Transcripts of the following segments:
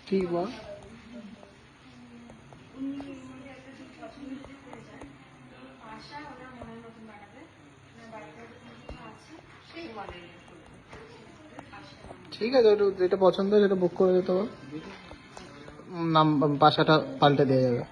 কি বল? ঠিক আছে, ওটা যেটা পছন্দ হয় সেটা বুক করে দিতে হবে। নাম বাসাটা পাল্টে দেওয়া যাবে।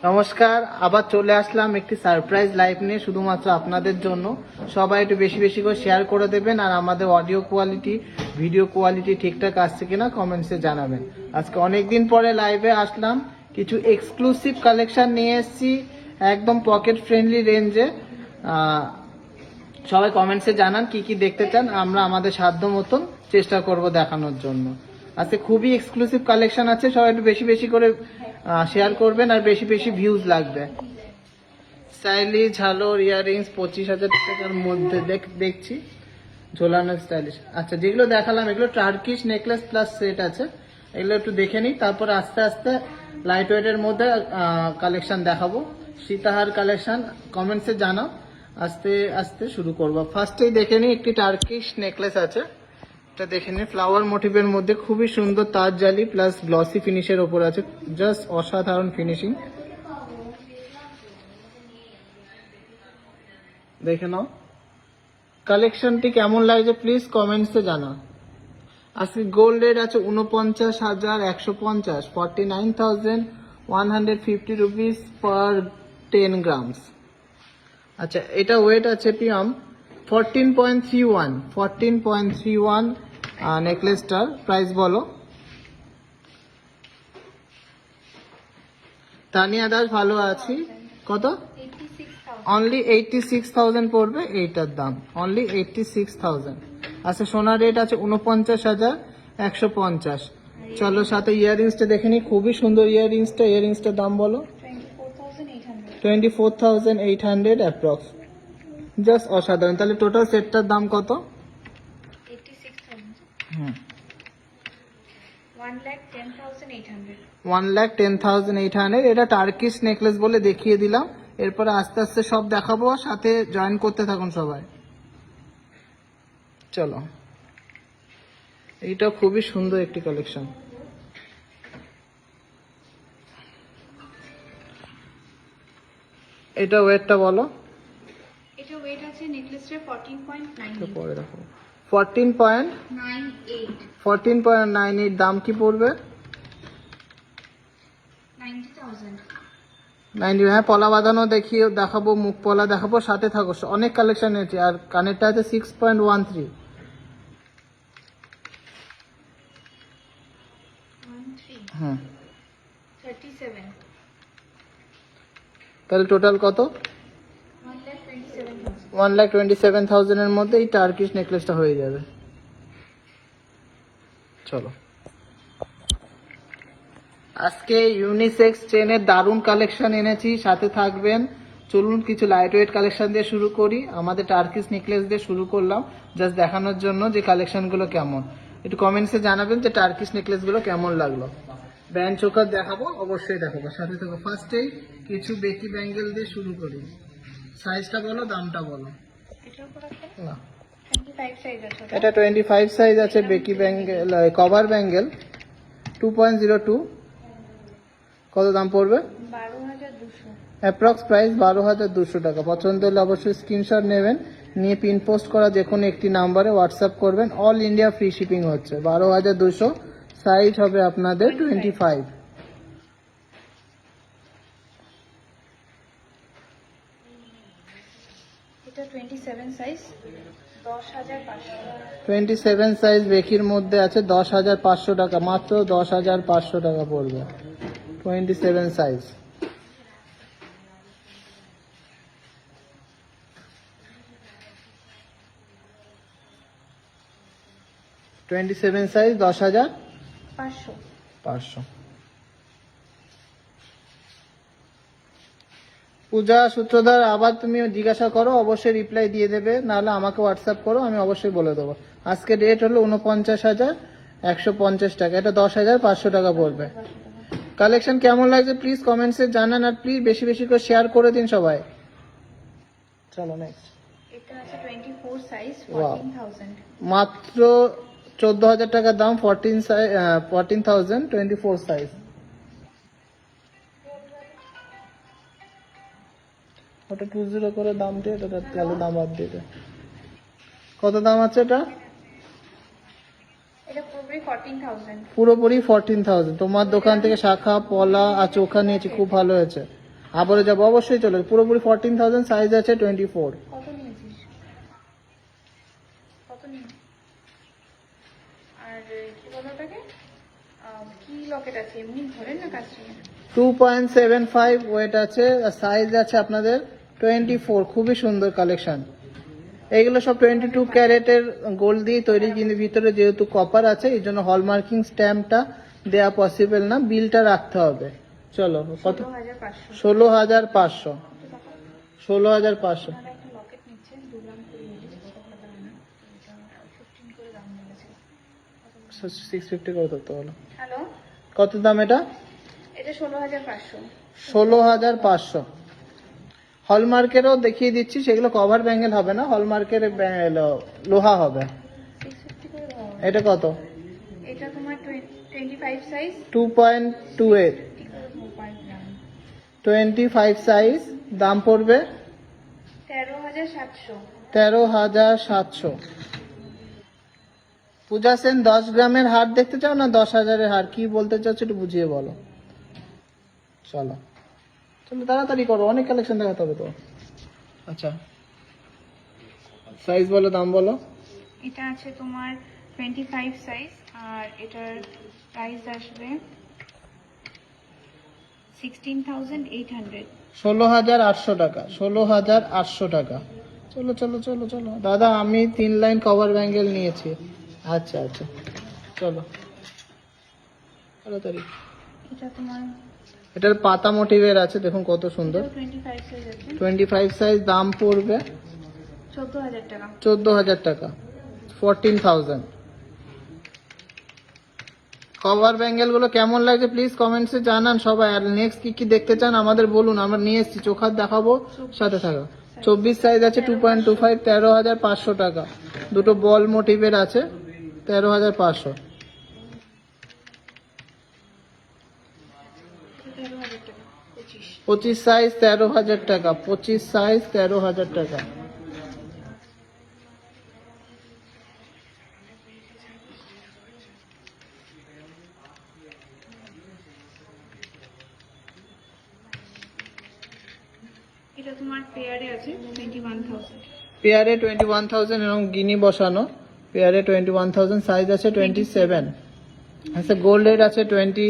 নমস্কার, আবার চলে আসলাম একটি সারপ্রাইজ লাইভ নিয়ে শুধুমাত্র আপনাদের জন্য। সবাই একটু বেশি বেশি করে শেয়ার করে দেবেন, আর আমাদের অডিও কোয়ালিটি, ভিডিও কোয়ালিটি ঠিকঠাক আসছে কিনা কমেন্টসে জানাবেন। আজকে অনেকদিন পরে লাইভে আসলাম, কিছু এক্সক্লুসিভ কালেকশন নিয়ে এসেছি একদম পকেট ফ্রেন্ডলি রেঞ্জে। সবাই কমেন্টসে জানান কি কি দেখতে চান, আমরা আমাদের সাধ্য মতন চেষ্টা করব দেখানোর জন্য। আজকে খুবই এক্সক্লুসিভ কালেকশন আছে, সবাই একটু বেশি বেশি করে শেয়ার করবেন আর বেশি বেশি ভিউজ লাগবে। স্টাইলিশ ঝালোর ইয়াররিংস 25,000 টাকার মধ্যে দেখছি ঝোলানো স্টাইলিশ। আচ্ছা, যেগুলো দেখালাম এগুলো টার্কিশ নেকলেস প্লাস সেট আছে, এগুলো একটু দেখে নিই, তারপর আস্তে আস্তে লাইট ওয়েটের মধ্যে কালেকশন দেখাবো। সীতাহার কালেকশন কমেন্টসে জানাও, আস্তে আস্তে শুরু করবো। ফার্স্টেই দেখে নিই, একটি টার্কিশ নেকলেস আছে, এটা দেখে নিই। ফ্লাওয়ার মোটিভের মধ্যে খুবই সুন্দর তাজ জালি প্লাস গ্লসি ফিনিশের ওপর আছে, জাস্ট অসাধারণ ফিনিশিং। দেখে নাও কালেকশনটি কেমন লাগছে, প্লিজ কমেন্টসে জানাও। আজকে গোল্ড রেট আছে 49,150, 49,150 রুপিস পার 10 গ্রামস। আচ্ছা, এটা ওয়েট আছে পিএম 14.31 নেকলেসটার প্রাইস বলো। তানিয়া দাস, ভালো আছি। কত? অনলি 86,000 পড়বে এইটার দাম, অনলি 86,000। আচ্ছা, সোনার রেট আছে 49,150। চলো সাথে ইয়াররিংসটা দেখে নিই, খুবই সুন্দর ইয়াররিংসটার দাম বলো। 24,800 অ্যাপ্রক্স, জাস্ট অসাধারণ। তাহলে টোটাল সেটটার দাম কত? 1,10,800। এটা টার্কিশ নেকলেস বলে দেখিয়ে দিলাম, এরপরে আস্তে আস্তে সব দেখাবো, সাথে জয়েন করতে থাকুন সবাই। চলো, এইটা খুবই সুন্দর একটি কালেকশন। এটা ওয়েটটা বলো। এটা ওয়েট আছে নেকলেসের 14.98। পরে দেখো 14.98। দাম কি পড়বে? 90। হ্যাঁ, পলা বাঁধানো দেখাবো, মুখ পলা দেখাবো, সাথে থাকো, অনেক কালেকশন আছে। আর কানেরটা আছে 6.13। হুম, 37। তাহলে টোটাল কত? 1,27,000 এর মধ্যে এই টার্কিশ নেকলেসটা হয়ে যাবে। চলো, আজকে ইউনিসেক্স চেনের দারুণ কালেকশন এনেছি, সাথে থাকবেন। চলুন কিছু লাইট ওয়েট কালেকশন দিয়ে শুরু করি। আমাদের টার্কিশ নেকলেস দিয়ে শুরু করলাম, জাস্ট দেখানোর জন্য যে কালেকশনগুলো কেমন। একটু কমেন্টসে জানাবেন যে টার্কিশ নেকলেসগুলো কেমন লাগলো। ব্যান্ড চোকার দেখাবো, অবশ্যই দেখাবো, সাথে থাকো। ফার্স্টেই কিছু বেকি ব্যাঙ্গেল দিয়ে শুরু করি। সাইজটা বলো, দামটা বলো। না, এটা 25 সাইজ আছে, বেকি ব্যাঙ্গেল, কভার ব্যাঙ্গেল 2.02। কত দাম পড়বে? অ্যাপ্রক্স প্রাইস 12,200 টাকা। পছন্দ হলে অবশ্যই স্ক্রিনশট নেবেন, নিয়ে পিন পোস্ট করা যে কোনো একটি নাম্বারে হোয়াটসঅ্যাপ করবেন। অল ইন্ডিয়া ফ্রি শিপিং হচ্ছে। 12,200, সাইজ হবে আপনাদের 25। এটা 27 সাইজ, 10,500। 27 সাইজ বেকির মধ্যে আছে, 10,500 টাকা, মাত্র 10,500 টাকা পড়বে 27 সাইজ। সাইজ 10,500। পূজা সূত্রধার, আবার তুমি জিজ্ঞাসা করো, অবশ্যই রিপ্লাই দিয়ে দেবে, নাহলে আমাকে হোয়াটসঅ্যাপ করো, আমি অবশ্যই বলে দেবো। আজকে রেট হলো 49,150 টাকা, এটা 10,500 টাকা পড়বে। কালেকশন কেমন লাগছে প্লিজ কমেন্টসে জানান, আর প্লিজ বেশি বেশি করে শেয়ার করে দিন সবাই। চলো নেক্সট। এটা আছে 24 সাইজ, Wow. 14,000। মাত্র 14,000 টাকা দাম, 14,000, 24 সাইজ। ওটা 20 করে দাম দিয়ে, এটা তাহলে দাম বাদ দিয়ে দে। কত দাম আছে এটা? এটা পুরোপুরি 14,000। পুরোপুরি 14,000। তোমার দোকান থেকে শাখা, পলা আর চোখা নিয়েছি, খুব ভালো হয়েছে। আবারও যাবো, অবশ্যই চলো। পুরোপুরি 14,000, সাইজ আছে 24। কত নিয়েছিস? কত নিয়ে? আর কি বলো ওটাকে, কি লকেট আছে, এমনি ধরেন না কাস্টমার? 2.75 ওয়েট আছে, সাইজ আছে আপনাদের 24। খুবই সুন্দর কালেকশন। এইগুলো সব 22 ক্যারেটের গোল্ড দিয়ে তৈরি, কিন্তু ভিতরে যেহেতু কপার আছে এই জন্য হলমার্কিং স্ট্যাম্পটা দেয়া পসিবল না, বিলটা রাখতে হবে। চলো কত? 16,500। 16,500। 16,500। আপনারা একটা লকেট নিচ্ছেন 2 গ্রাম করে নিয়েছে, কত করে দাম না? এটা 15 করে দাম বলেছে। 650 করে ধরতে হলো। হ্যালো, কত দাম এটা? এটা 16,500। 16,500। হলমার্কেরও দেখিয়ে দিচ্ছি, সেগুলো কভার ব্যাঙ্গেল হবে না, হলমার্কের লোহা হবে। 650 করে দাও। এটা কত? এটা তোমার 25 সাইজ, 2.28। 5 গ্রাম, 25 সাইজ, দাম পড়বে 13,700। 13,700। পূজা সেন, 10 গ্রামের হার দেখতে চাও না 10,000-এর হার? কি বলতে চাচ্ছ একটু বুঝিয়ে বলো। চলো চলো তাড়াতাড়ি করো, অনেক কালেকশন দেখাতে হবে তো। আচ্ছা, সাইজ বলো, দাম বলো। এটা আছে তোমার 25 সাইজ, আর এটার প্রাইস আসবে 16,800। 16,800 টাকা। 16,800 টাকা। চলো চলো চলো চলো দাদা, আমি 3 লাইন কভার ব্যাঙ্গেল নিয়েছি। আচ্ছা আচ্ছা, চলো তাড়াতাড়ি। এটা তোমার এটার পাতা মোটিভের আছে, দেখুন কত সুন্দর। 25 সাইজ আছে, 25 সাইজ, দাম পড়বে 14,000 টাকা। 14,000 টাকা, 14,000। কভার ব্যাঙ্গেল গুলো কেমন লাগছে প্লিজ কমেন্টসে জানান সবাই। আর নেক্সট কি কি দেখতে চান আমাদের বলুন, আমরা নিয়ে এসেছি, চোখার দেখাবো, সাথে থাকো। 24 সাইজ আছে 2.25, 13,500 টাকা। দুটো বল মোটিভের আছে, 13,500। 13,000 টাকা, 25। 25 সাইজ 13,000 টাকা। 25 সাইজ 13,000 টাকা। এটা তোমার পেয়ারে আছে 21,000। পেয়ারে 21,000 এবং গিনি বসানো, পেয়ারে 21,000, সাইজ আছে 27। আচ্ছা, গোল্ড রেট আছে 49,150,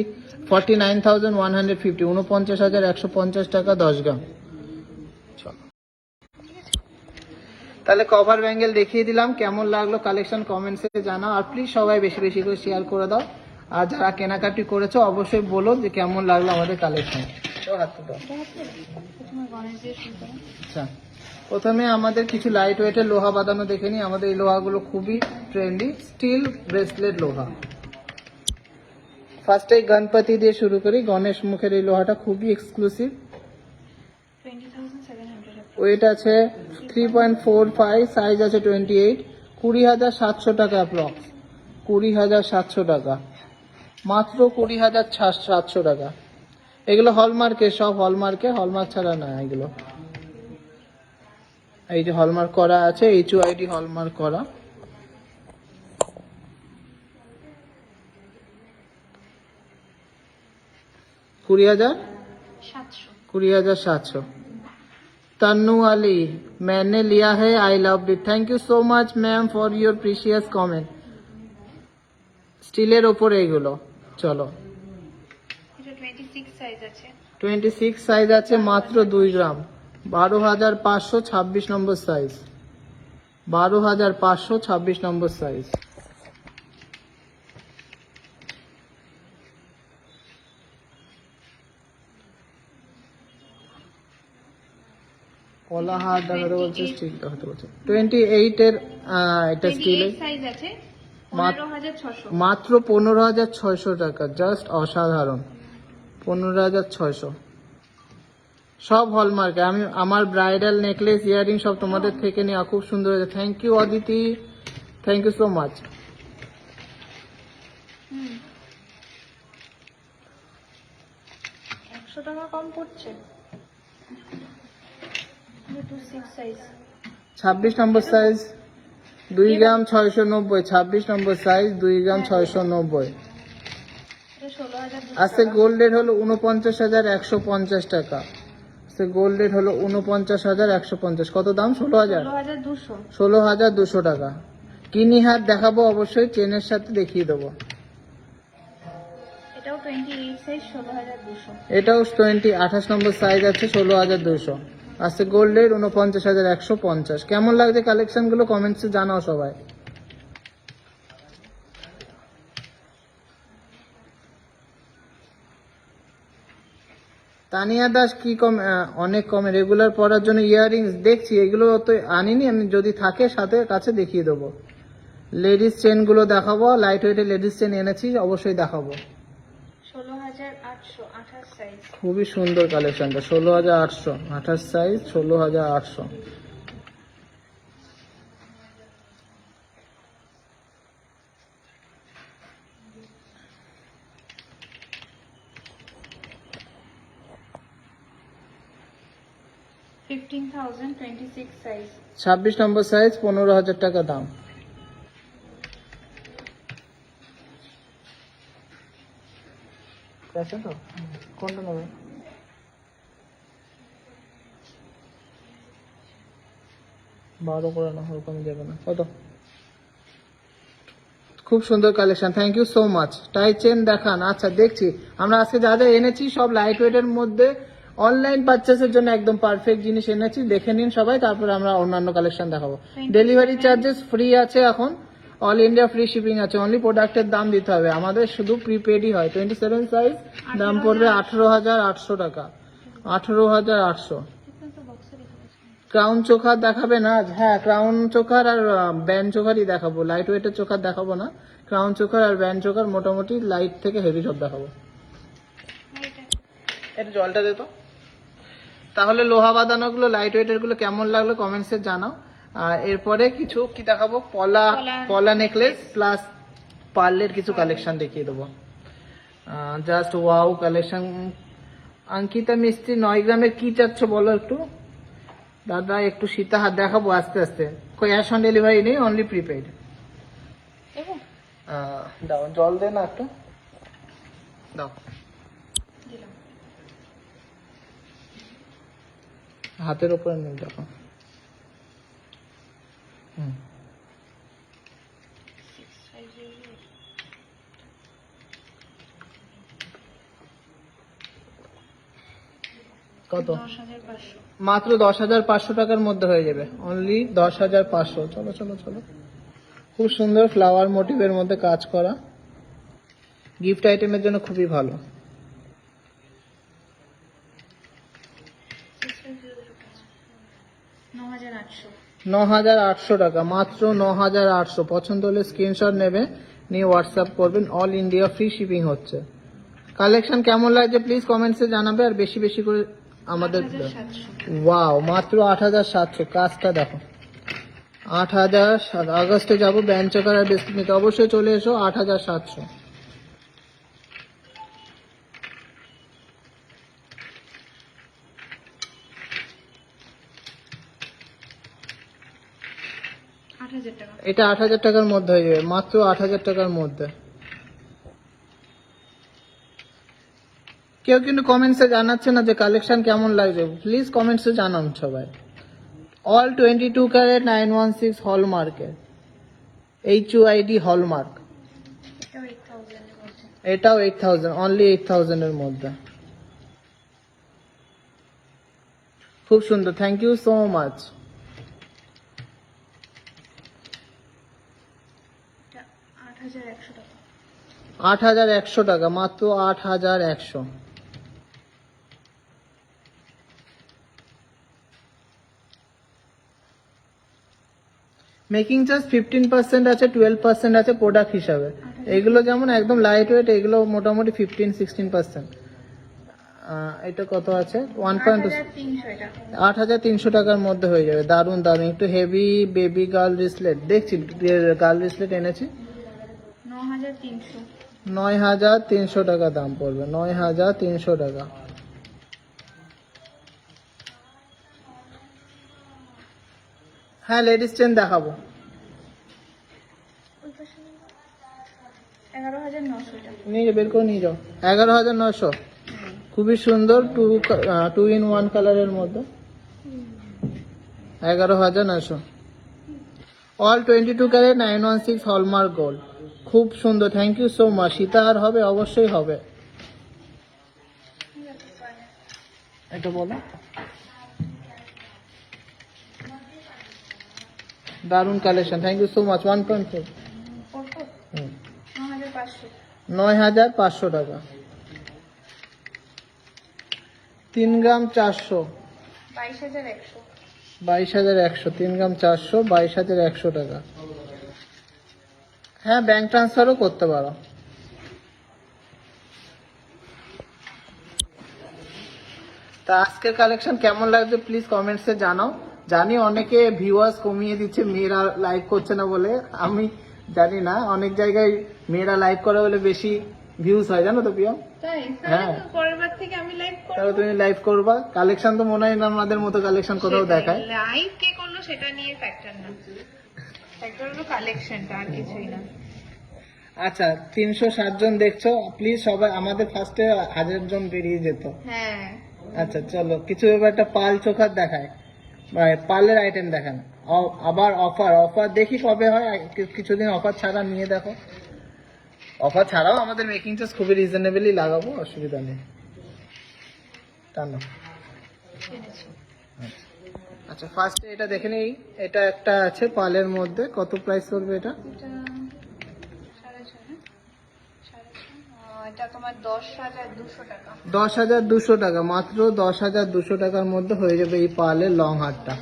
49,150 টাকা 10 গ্রাম। চলো, তাহলে কভার ব্যাঙ্গেল দেখিয়ে দিলাম, কেমন লাগলো কালেকশন কমেন্টসে জানাও, আর প্লিজ সবাই বেশি বেশি করে শেয়ার করে দাও। আর যারা কেনাকাটি করেছো অবশ্যই বলো যে কেমন লাগলো আমাদের কালেকশন। তোমার গণেশ দিয়ে শুরু করো। আচ্ছা, প্রথমে আমাদের কিছু লাইট ওয়েটের লোহা বাঁধানো দেখে নিই। আমাদের এই লোহাগুলো খুবই ট্রেন্ডি, স্টিল ব্রেসলেট লোহা। ফার্স্টে গণপতি দিয়ে শুরু করি। গণেশ মুখের এই লোহাটা খুবই এক্সক্লুসিভ। 20,700। ওয়েট আছে 3.45, সাইজ আছে 28। 20,700 টাকা অ্যাপ্রক্স, 20,700 টাকা, মাত্র 20,700 টাকা। এগুলো হলমার্কের, সব হলমার্কের, হলমার্ক ছাড়া না এগুলো। এই যে হলমার্ক করা আছে, HUID হলমার্ক করা। কুড়ি হাজার 700। तन्नू अली, मैंने लिया है, I love it. Thank you so much ma'am for your precious comment. স্টিলের ওপরে এগুলো। চলো, এটা 26 সাইজ আছে। 26 সাইজ আছে, মাত্র 2 গ্রাম, 12,500, 26 নম্বর সাইজ, 12,500, 26 নম্বর সাইজ। পলা হাত দেখাতে বলছে, স্টিল দেখাতে বলছে। 28 এর এটা স্টিলের সাইজ আছে, 15,600। মাত্র 15,600 টাকা, জাস্ট অসাধারণ। 15,600, সব হলমার্কে। আমি আমার ব্রাইডাল নেকলেস, ইয়ারিং সব তোমাদের থেকে নেওয়া, খুব সুন্দর হয়েছে। Thank you Aditi, thank you so much. 100 টাকা কম পড়ছে। 26 size, 26 number size, 2 gram 690, 26 number size, 2 gram 690। এটা 16,200। আজকে গোল্ড রেট হলো 49,150 টাকা। আজকে গোল্ড রেট হলো 49,150। কত দাম? 16,000। 16,200। 16,200 টাকা। কিনি হাত দেখাবো অবশ্যই, চেনের সাথে দেখিয়ে দেবো। এটাও 28 সাইজ, 16,200। এটাও 28 নম্বর সাইজ আছে, 16,200। আজকে গোল্ড রেট 49,150। কেমন লাগছে কালেকশন গুলো কমেন্টসে জানাও সবাই। তানিয়া দাস কি কম, অনেক কমে। রেগুলার পরার জন্য ইয়াররিংস দেখছি, এগুলো তো আনিনি আমি, যদি থাকে সাথে কাছে দেখিয়ে দেবো। লেডিস চেন গুলো দেখাবো, লাইট ওয়েটের লেডিস চেন এনেছি, অবশ্যই দেখাবো। 16,800, 28 সাইজ। খুবই সুন্দর কালেকশনটা, 16,800, 28 সাইজ, 16,800। $15,000, 26 সাইজ। 26 নম্বর সাইজ, 15,000 টাকা দাম। আছে তো, কোনটা নেবে? বারো করে না, ওরকম যাবে না। কত? খুব সুন্দর collection, thank you so much. টাই চেন দেখান। আচ্ছা দেখছি, আমরা আজকে যা যা এনেছি সব লাইট ওয়েটের মধ্যে, অনলাইন পারচেসের জন্য একদম পারফেক্ট জিনিস এনেছি। দেখে নিন সবাই, তারপরে আমরা অন্যান্য কালেকশন দেখাবো। ডেলিভারি চার্জেস ফ্রি আছে এখন, অল ইন্ডিয়া ফ্রি শিপিং আছে। অনলি প্রোডাক্টের দাম দিতে হবে, আমাদের শুধু প্রিপেডই হয়। 27 সাইজ, দাম পড়বে 18,800 টাকা, 18,800। ক্রাউন চোখার দেখাবে না? হ্যাঁ, ক্রাউন চোখার আর ব্যান্ড চোখারই দেখাবো, লাইট ওয়েটের চোখার দেখাবো না। ক্রাউন চোখার আর ব্যান্ড চোখার মোটামুটি লাইট থেকে হেভি সব দেখাবো। এটা জলটা দে তো। তাহলে লোহা বাঁধানো গুলো, লাইট ওয়েটের গুলো কেমন লাগলো কমেন্টসে জানাও। আর এরপরে কিছু কি দেখাবো, পলা নেকলেস প্লাস পার্লের কিছু কালেকশন দেখিয়ে দেবো। Just wow collection. অঙ্কিতা মিস্ত্রি 9 গ্রামের কি চাচ্ছ বলো একটু দাদা, একটু সীতাহার দেখাবো আস্তে আস্তে। ক্যাশ অন ডেলিভারি নেই, অনলি প্রিপেড। দাও, জল দে না একটু দাও। হাতের উপরে নেই, দেখো। কত? মাত্র 10,500 টাকার মধ্যে হয়ে যাবে, অনলি 10,500। চলো চলো চলো। খুব সুন্দর ফ্লাওয়ার মোটিভের মধ্যে কাজ করা, গিফট আইটেমের জন্য খুবই ভালো। 9,800 টাকা, মাত্র 9,800। পছন্দ হলে স্ক্রিনশট নেবে, নিয়ে হোয়াটসঅ্যাপ করবেন। অল ইন্ডিয়া ফ্রি শিপিং হচ্ছে। কালেকশন কেমন লাগছে প্লিজ কমেন্টসে জানাবে, আর বেশি বেশি করে আমাদের। ওয়াও, মাত্র 8,700। কাজটা দেখো, 8,000। আগস্টে যাবো ব্যান্ড চকার আর বিস্কুট নিতে, অবশ্যই চলে এসো। 8,700। এটা 8,000 টাকার মধ্যে হয়ে যাবে, মাত্র 8,000 টাকার মধ্যে। কেউ কিন্তু কমেন্টসে জানাচ্ছে না যে কালেকশন কেমন লাগছে, প্লিজ কমেন্টসে জানান সবাই। অল 22 ক্যারেট 916 হলমার্কের, HUID হলমার্ক। এটাও 8,000 এর মধ্যে। এটাও 8,000, অনলি 8,000 এর মধ্যে। খুব সুন্দর, থ্যাংক ইউ সো মাচ। এটা 8,100 টাকা। 8,100 টাকা, মাত্র 8,100। মেকিং চার্জ 15% আছে, 12% আছে প্রোডাক্ট হিসাবে। এগুলো যেমন একদম লাইট ওয়েট, এগুলো মোটামুটি 15-16%। এটা কত আছে? 1.2, 8,300 এটা। 8,300 টাকার মধ্যে হয়ে যাবে। দারুন দারুন, একটু হেভি বেবি গার্ল রিসলেট দেখছি, গার্ল রিসলেট এনেছি। 9,300। 9,300 টাকা দাম পড়বে, 9,300 টাকা। হ্যাঁ, লেডিস চেন দেখাবো। 11,900 এটা। নিয়ে বের করে নিয়ে যাও। 11,900, খুবই সুন্দর, 2 in 1 কালারের মধ্যে। 11,900। অল 22 ক্যারেট 916 হলমার্ক গোল্ড, খুব সুন্দর, থ্যাংক ইউ সো মাচ। সীতাহার হবে? অবশ্যই হবে। এটা বলো। দারুন collection, thank you so much. 1.4, 9,500। 9,500 টাকা। 3 গ্রাম 400, 22,100। 22,100, 3 গ্রাম 400, 22,100 টাকা। হ্যাঁ, ব্যাংক ট্রান্সফারও করতে পারো। তা আজকের কালেকশন কেমন লাগছে প্লিজ কমেন্টসে জানাও। জানি অনেকে ভিউয়ার্স কমিয়ে দিচ্ছে, মেয়েরা লাইভ করছে না বলে। আমি জানি না, অনেক জায়গায় মেয়েরা লাইভ করে বলে বেশি ভিউজ হয়, জানো তো প্রিয়? তাই? হ্যাঁ। তাহলে তো পরের বার থেকে আমি লাইভ তাহলে করব। তুমি লাইভ করবা। কালেকশন তো মনে হয় না আমাদের মতো কালেকশন কোথাও দেখায়। লাইভ কে করলো সেটা নিয়ে ফ্যাক্টর না। ফ্যাক্টর হলো কালেকশনটা, আর কিছুই না। আচ্ছা, 360 জন দেখছো, প্লিজ সবাই, আমাদের ফার্স্টে 1,000 জন বেরিয়ে যেত। হ্যাঁ। আচ্ছা চলো, কিছু এবার একটা পাল চোখার দেখায়, পার্লের আইটেম দেখান। আবার অফার দেখি কবে হয়, কিছুদিন অফার ছাড়া নিয়ে দেখো। অফার ছাড়াও আমাদের মেকিং চার্জ খুবই রিজনেবলি লাগাবো, অসুবিধা নেই। টানো। আচ্ছা, ফার্স্টে এটা দেখে নেই। এটা একটা আছে পার্লের মধ্যে, কত প্রাইস পড়বে এটা? এটা 6,500 না? 6,500। এটা তোমার 10,200 টাকা। 10,200 টাকা, মাত্র 10,200 টাকার মধ্যে হয়ে যাবে এই পার্লের লং হারটা।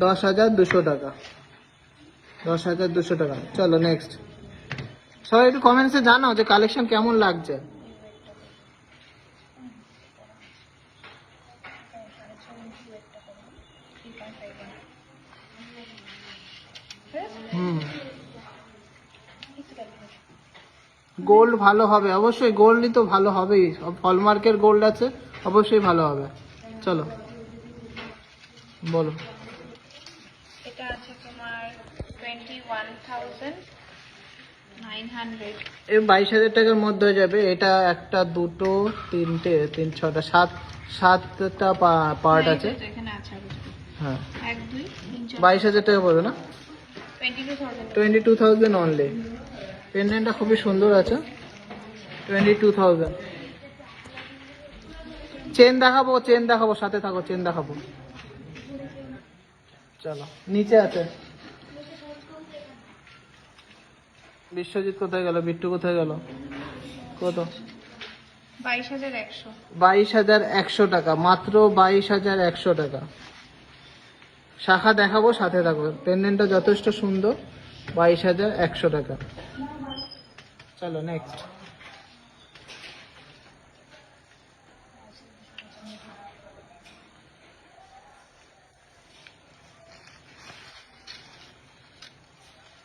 10,200 টাকা, 10,200 টাকা। চলো নেক্সট। সবাই একটু কমেন্টসে জানাও যে কালেকশন কেমন লাগছে। হুম, গোল্ড ভালো হবে, অবশ্যই গোল্ডই তো ভালো হবেই, হলমার্কের গোল্ড আছে, অবশ্যই ভালো হবে। চলো বলো। এটা আছে তোমার 21,900। এই 22,000 টাকার মধ্যে হয়ে যাবে। এটা একটা, দুটো, তিনটে, তিন, ছটা, সাতটা পার্ট আছে। তো এখানে আছে আরো দুটো। হ্যাঁ, 1, 2, 3, 4। 22,000 টাকা পড়বে না? 22,000। 22,000 অনলি। পেন্ডেন্টটা খুবই সুন্দর আছে, 22,000। চেন দেখাবো, সাথে থাকো, চেন দেখাবো। চলো, নিচে আছে। বিশ্বজিৎ কোথায় গেল? বিট্টু কোথায় গেল? কত? 22,100। 22,100 টাকা, মাত্র 22,100 টাকা। শাখা দেখাবো, সাথে থাকো। পেন্ডেন্টটা যথেষ্ট সুন্দর, 22,100 টাকা। চলো নেক্সট।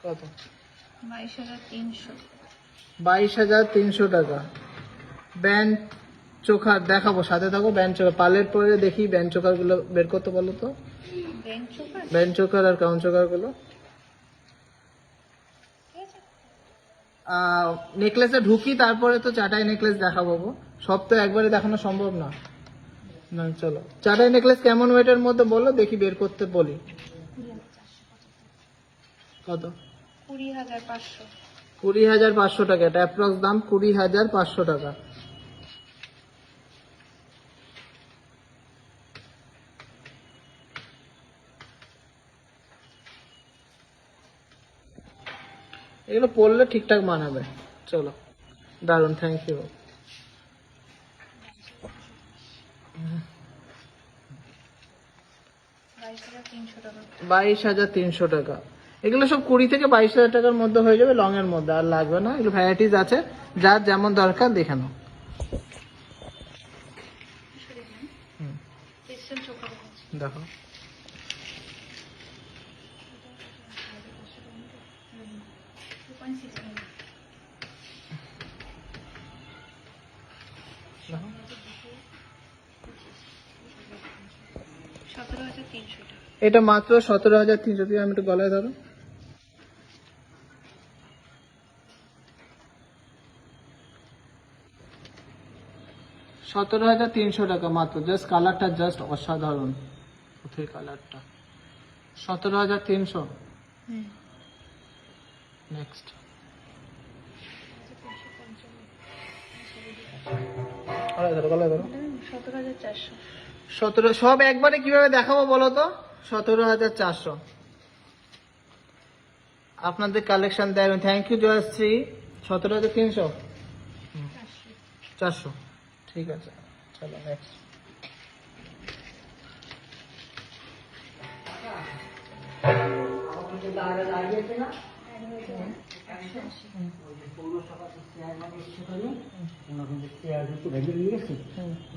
কত? 22,300। 22,300 টাকা। ব্যান্ড চোখার দেখাবো, সাথে থাকো। ব্যান্ড চোখার পার্লের পরে দেখি ব্যান্ড চোখার গুলো বের করতে বলো তো। Bench choker. ব্যান্ড চোখার আর কাউন চোখার গুলো নেকলেসে ঢুকি, তারপরে তো চাটাই নেকলেস দেখাবো গো। সব তো একবারে দেখানো সম্ভব না। না চলো, চাটাই নেকলেস কেমন ওয়েটের মধ্যে বলো দেখি, বের করতে বলি। কত? 20,500। 20,500 টাকা। এটা অ্যাপ্রক্স দাম 20,500 টাকা। এগুলো পরলে ঠিকঠাক মানাবে। চলো, দারুন, থ্যাংক ইউ। 22,300 টাকা। 22,300 টাকা। এগুলো সব 20 থেকে 22,000 টাকার মধ্যে হয়ে যাবে, লং এর মধ্যে। আর লাগবে না, এগুলো ভ্যারাইটিস আছে, যার যেমন দরকার দেখে নাও। ক্রিস্টাল চোখা দেখাচ্ছি। দেখো, দেখো। 17,300 টাকা। এটা মাত্র 17,300। তুমি আমি একটু গলায় ধরো। $17,300 টাকা মাত্র। জাস্ট কালারটা জাস্ট অসাধারণ, পুঁথির কালারটা। 17,300। নেক্সট। গলায় ধরো। 17,400। 17, সব একবারে কিভাবে দেখাবো বলো তো? 17,400 আপনাদের কালেকশন দেয়। Thank you Joyshree. 17,300, 400। ঠিক আছে, চলো নেক্সট।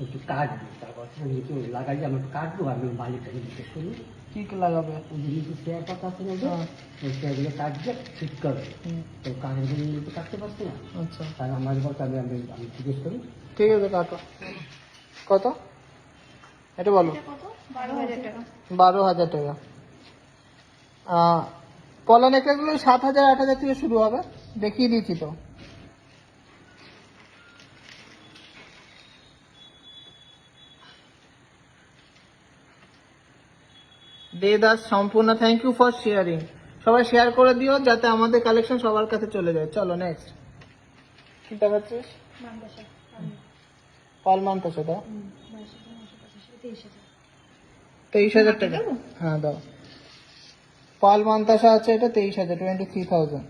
একটু কাটবো, তারপর নিচে লাগাই, আমি একটু কাটবো, আমি মালিকটাকে জিজ্ঞেস করি কি লাগাবে? ওই যে নিচে চেয়ার পাতা আছে না, ওই চেয়ারগুলো কাটবে, ঠিক করবে। তো কাঠের জন্য তো কাটতে পারছি না, আচ্ছা, তাহলে আমার বলতে আমি আমি আমি জিজ্ঞেস করি। ঠিক আছে, কাটো। কত এটা বলো? এটা কত? 12,000 টাকা। 12,000 টাকা। পলা নেকলেসগুলো 7,000 8,000 থেকে শুরু হবে, দেখিয়ে দিয়েছি তো। দেদাস সম্পূর্ণ, থ্যাংক ইউ ফর শেয়ারিং। সবাই শেয়ার করে দিও যাতে আমাদের কালেকশন সবার কাছে চলে যায়। চলো নেক্সট। কি দেখাচ্ছিস? মানবাসা। পালমান্ত সেটা 23,000 টাকা। হ্যাঁ দাও। পাল মান্তাসা আছে, এটা 23,000, 23,000।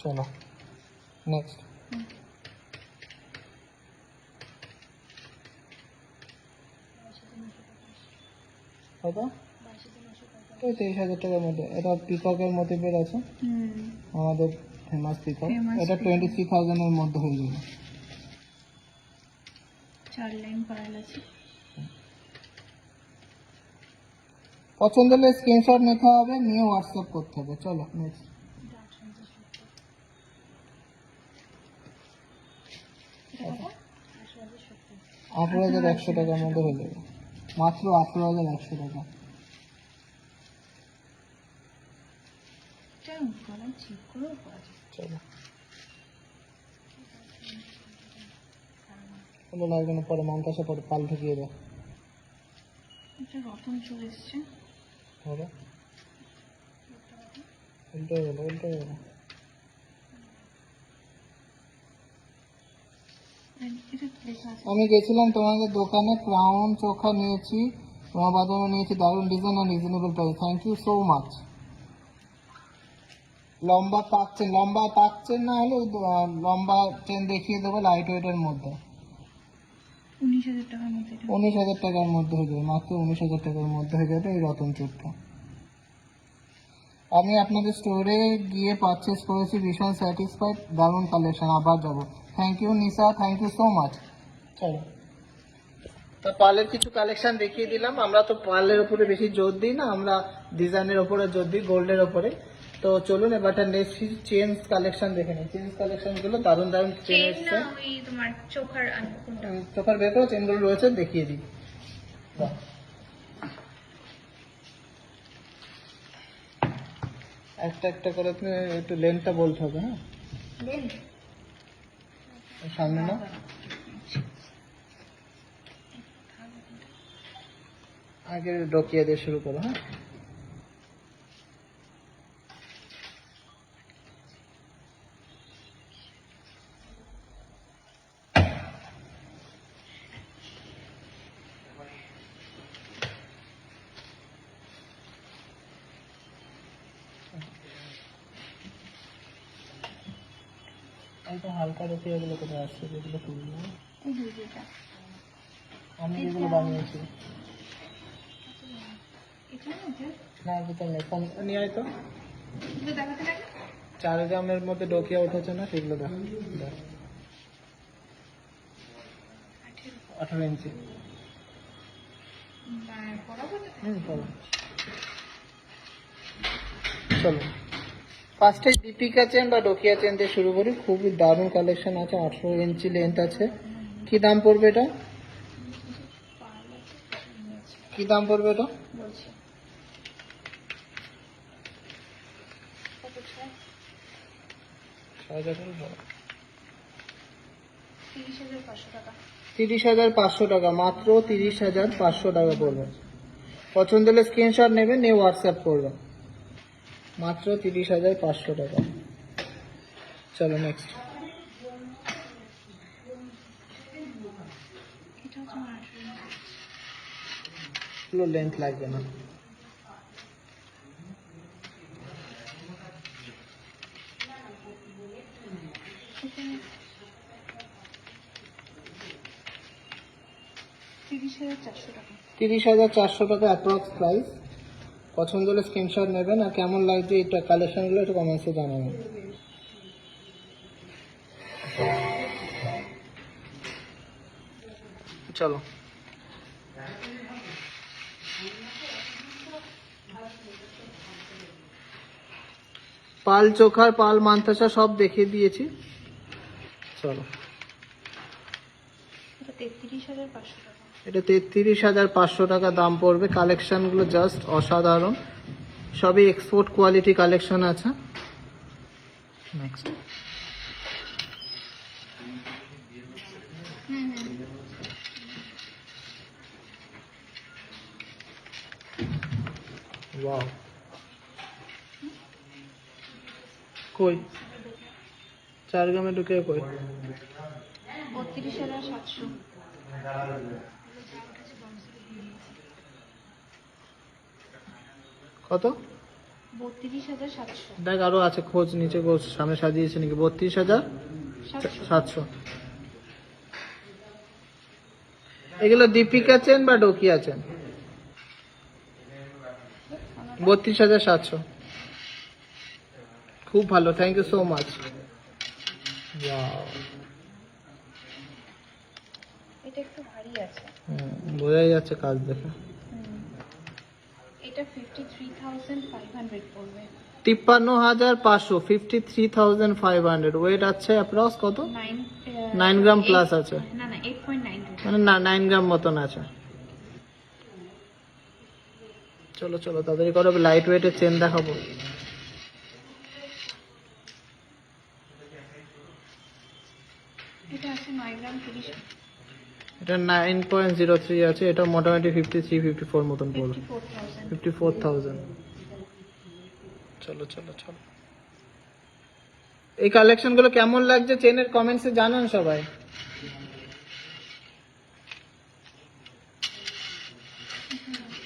চলো নেক্সট। কত? 23,000 টাকার মধ্যে। এটা পিককের মোটিভের আছে, আমাদের ফেমাস পিকক। Famous এটা peacock। 23,000 এর মধ্যে হয়ে যাবে। 4 লাইন পার্ল আছে। পছন্দ হলে স্ক্রিনশট নিতে হবে, নিয়ে হোয়াটসঅ্যাপ করতে হবে। চলো নেক্সট। 18,100 টাকার মধ্যে হয়ে যাবে, মাত্র 18,100 টাকা। চলো, ভালো লাগবে না, পরে মান্তাসা পরে পাল ঢুকিয়ে দাও। এটা রতন চলে এসছে। হবে উল্টো গেল, উল্টো গেল। এটা লেখা আছে। আমি গেছিলাম তোমাদের দোকানে, ক্রাউন চোখা নিয়েছি, তোমার বাদামও নিয়েছি, দারুণ ডিজাইন আর reasonable price. Thank you so much. লম্বা পাচ্ছেন না হলে লম্বা চেন দেখিয়ে দেবো, লাইট ওয়েটের মধ্যে। 19,000 টাকার মধ্যে এটা। 19,000 টাকার মধ্যে হয়ে যাবে, মাত্র 19,000 টাকার মধ্যে হয়ে যাবে এই রতন চোখটা। আমি আপনাদের স্টোরে গিয়ে পারচেস করেছি, ভীষণ স্যাটিসফাইড, দারুণ কালেকশন, আবার যাবো। Thank you Nisha, thank you so much. চলো, তো পার্লের কিছু কালেকশন দেখিয়ে দিলাম। আমরা তো পার্লের উপরে বেশি জোর দিই না, আমরা ডিজাইনের উপরে জোর দিই, গোল্ডের উপরে। তো চলুন এবার নেক্সট চেন কালেকশন দেখে নিই। চেন কালেকশন গুলো দারুণ দারুণ চেন চেন এসছে। না, ওই তোমার চোখার কোনটা? চোখার বের করো, চেনগুলো রয়েছে দেখিয়ে দিই। বাহ। একটা একটা করে তুমি একটু লেন্থটা বলতে হবে, হ্যাঁ লেন্থ সামনে না আগে ডকিয়ে দিয়ে শুরু করো, হ্যাঁ একদম হালকা রেখে এগুলো কোথায় আসছে যেগুলো তুলবো এই দুইটা আমি যেগুলো বানিয়েছি এটা না যে না আর কোথাও নেই, ফোন নিয়ে আয় তো। এগুলো দেখাতে লাগে 4 গ্রামের মধ্যে ডকিয়া উঠেছে না সেগুলো দেখো, দেখ 18 ইঞ্চি। পড়াবো না চলো চলো ফার্স্টে দীপিকা চেন বা ডকিয়া চেন দিয়ে শুরু করি। খুবই দারুণ কালেকশন আছে, 18 ইঞ্চি লেন্থ আছে। কি দাম পড়বে এটা? কি দাম পড়বে এটা? বলছি কত চাই 30,500 টাকা 30,500 টাকা, মাত্র 30,500 টাকা পড়বে। পছন্দ হলে স্ক্রিনশট নেবেন, নিয়ে হোয়াটসঅ্যাপ করবেন। মাত্র 30,500 টাকা। চলো নেক্সট। এটা তোমার 18 পুরো লেন্থ লাগবে না। এটা 30,400 টাকা 30,400 টাকা অ্যাপ্রক্স প্রাইস। পছন্দ হলে স্ক্রিনশট নেবেন, আর কেমন লাগছে এই কালেকশনগুলো একটু কমেন্টসে জানাবেন। চলো পাল চোখার পাল মান্তাসা সব দেখিয়ে দিয়েছি। চলো এটা 33,500 টাকা এটা 33,500 টাকা দাম পড়বে। কালেকশনগুলো জাস্ট অসাধারণ, সবই এক্সপোর্ট কোয়ালিটি কালেকশন আছে। নেক্সট ওয়াও, কই 4 গ্রামে ঢুকে কই? 32,700 কত? 32,700 দেখ আরো আছে, খোঁজ নিচে খোঁজ, সামনে সাজিয়েছে নাকি? 32,700। এগুলো দীপিকা চেন বা ডকিয়া চেন। 32,700। খুব ভালো, থ্যাংক ইউ সো মাচ। এটা একটু ভারী আছে বোঝাই যাচ্ছে কাজ দেখে। এটা 53,500 পড়বে। 53,500, 53,500। ওয়েট আছে অ্যাপ্রক্স কত? 9 গ্রাম প্লাস আছে, না না 8.9 মানে না 9 গ্রাম মতন আছে। চলো চলো তাড়াতাড়ি করো, লাইট ওয়েটের চেন দেখাবো। এটা আছে 9 গ্রাম 30 এটা 9.03 আছে, এটা মোটামুটি 53-54 মতন পড়বে। 54,000 54,000। চলো চলো চলো, এই কালেকশনগুলো কেমন লাগছে চেনের কমেন্টসে জানান সবাই।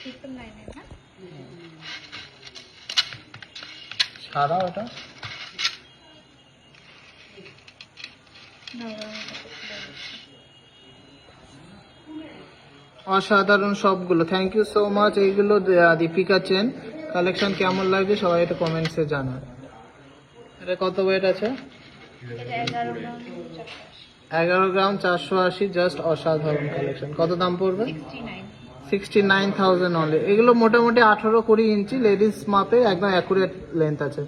ট্রিপল লাইনের না সারা ওটা অসাধারণ সবগুলো, থ্যাংক ইউ সো মাচ। এইগুলো দীপিকা চেন কালেকশন কেমন লাগছে সবাই একটু কমেন্টসে জানান। এটা কত ওয়েট আছে? এটা 11 গ্রাম 11 গ্রাম 480, জাস্ট অসাধারণ কালেকশন। কত দাম পড়বে? 69 69,000 অনলি। এগুলো মোটামুটি 18-20 ইঞ্চি লেডিস মাপে একদম অ্যাকুরেট লেন্থ আছে।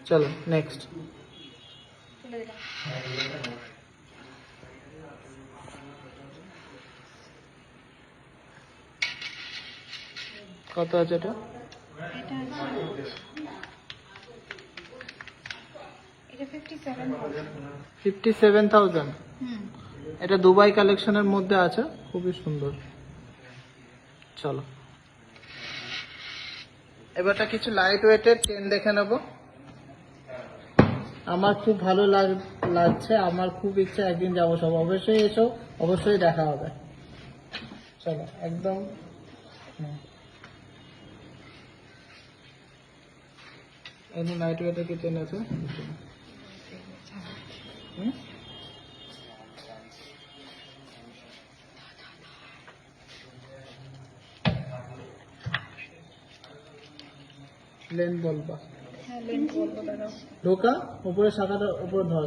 চলো নেক্সট। চলে দিলাম কত আছে এটা? এটা আছে এটা 57,000। 57,000। হুম। এটা দুবাই কালেকশনের মধ্যে আছে, খুবই সুন্দর। চলো এবারটা কিছু লাইট ওয়েটের চেন দেখে নেব। আমার খুব ভালো লাগছে, আমার খুব ইচ্ছা একদিন যাবো, সব অবশ্যই এসো, অবশ্যই দেখা হবে। চলো একদম এমনি লাইট ওয়েটের কি চেন আছে? হুম? লেন বলবা হ্যাঁ, লেন্থ বলবো দাঁড়াও। ঢোকা, উপরে শাখাটা উপরে ধর।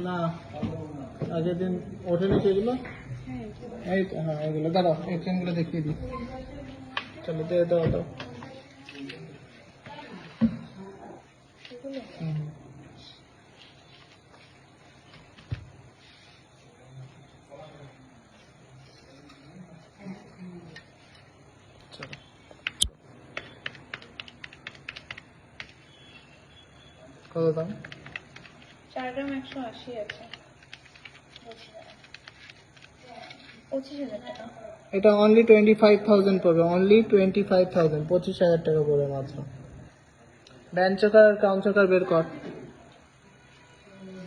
না, আগের দিন ওঠেনি সেগুলো। এই তো, হ্যাঁ এগুলো দাঁড়াও, এই চেনগুলো দেখিয়ে দিই। চলো দিয়ে দাও দাও। হুম, হুম। চলো কত দাম? 4 গ্রাম 180 আছে। 25,000 টাকা। এটা অনলি 25,000 পড়বে, অনলি 25,000, 25,000 টাকা পড়বে মাত্র। ব্যান্ড চকার আর কাউন্ট চকার বের কর।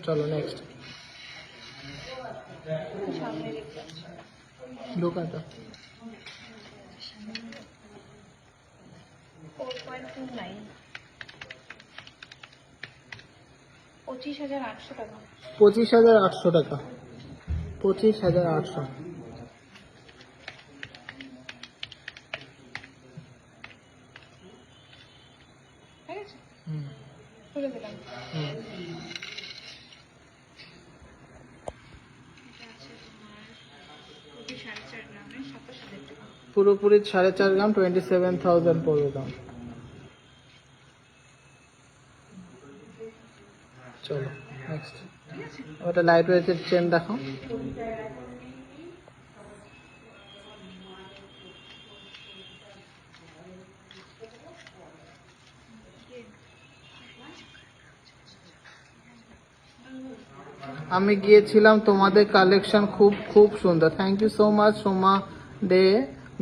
চলো নেক্সট। সামনে দেখতে পাচ্ছি। ঢোকাটা 4.29। 25,800 টাকা। 25,800 টাকা, 25,800। ঠিক আছে, হুম তুলে দিলাম। হুম। এটা আছে তোমার 4.5 গ্রামে 27,000 টাকা। পুরোপুরি 4.5 গ্রাম, 27,000 পড়বে দাম। চলো নেক্সট। ঠিক আছে। ওটা লাইট ওয়েটের চেন দেখো। আমি গিয়েছিলাম, তোমাদের কালেকশন খুব খুব সুন্দর। Thank you so much Soma Dey.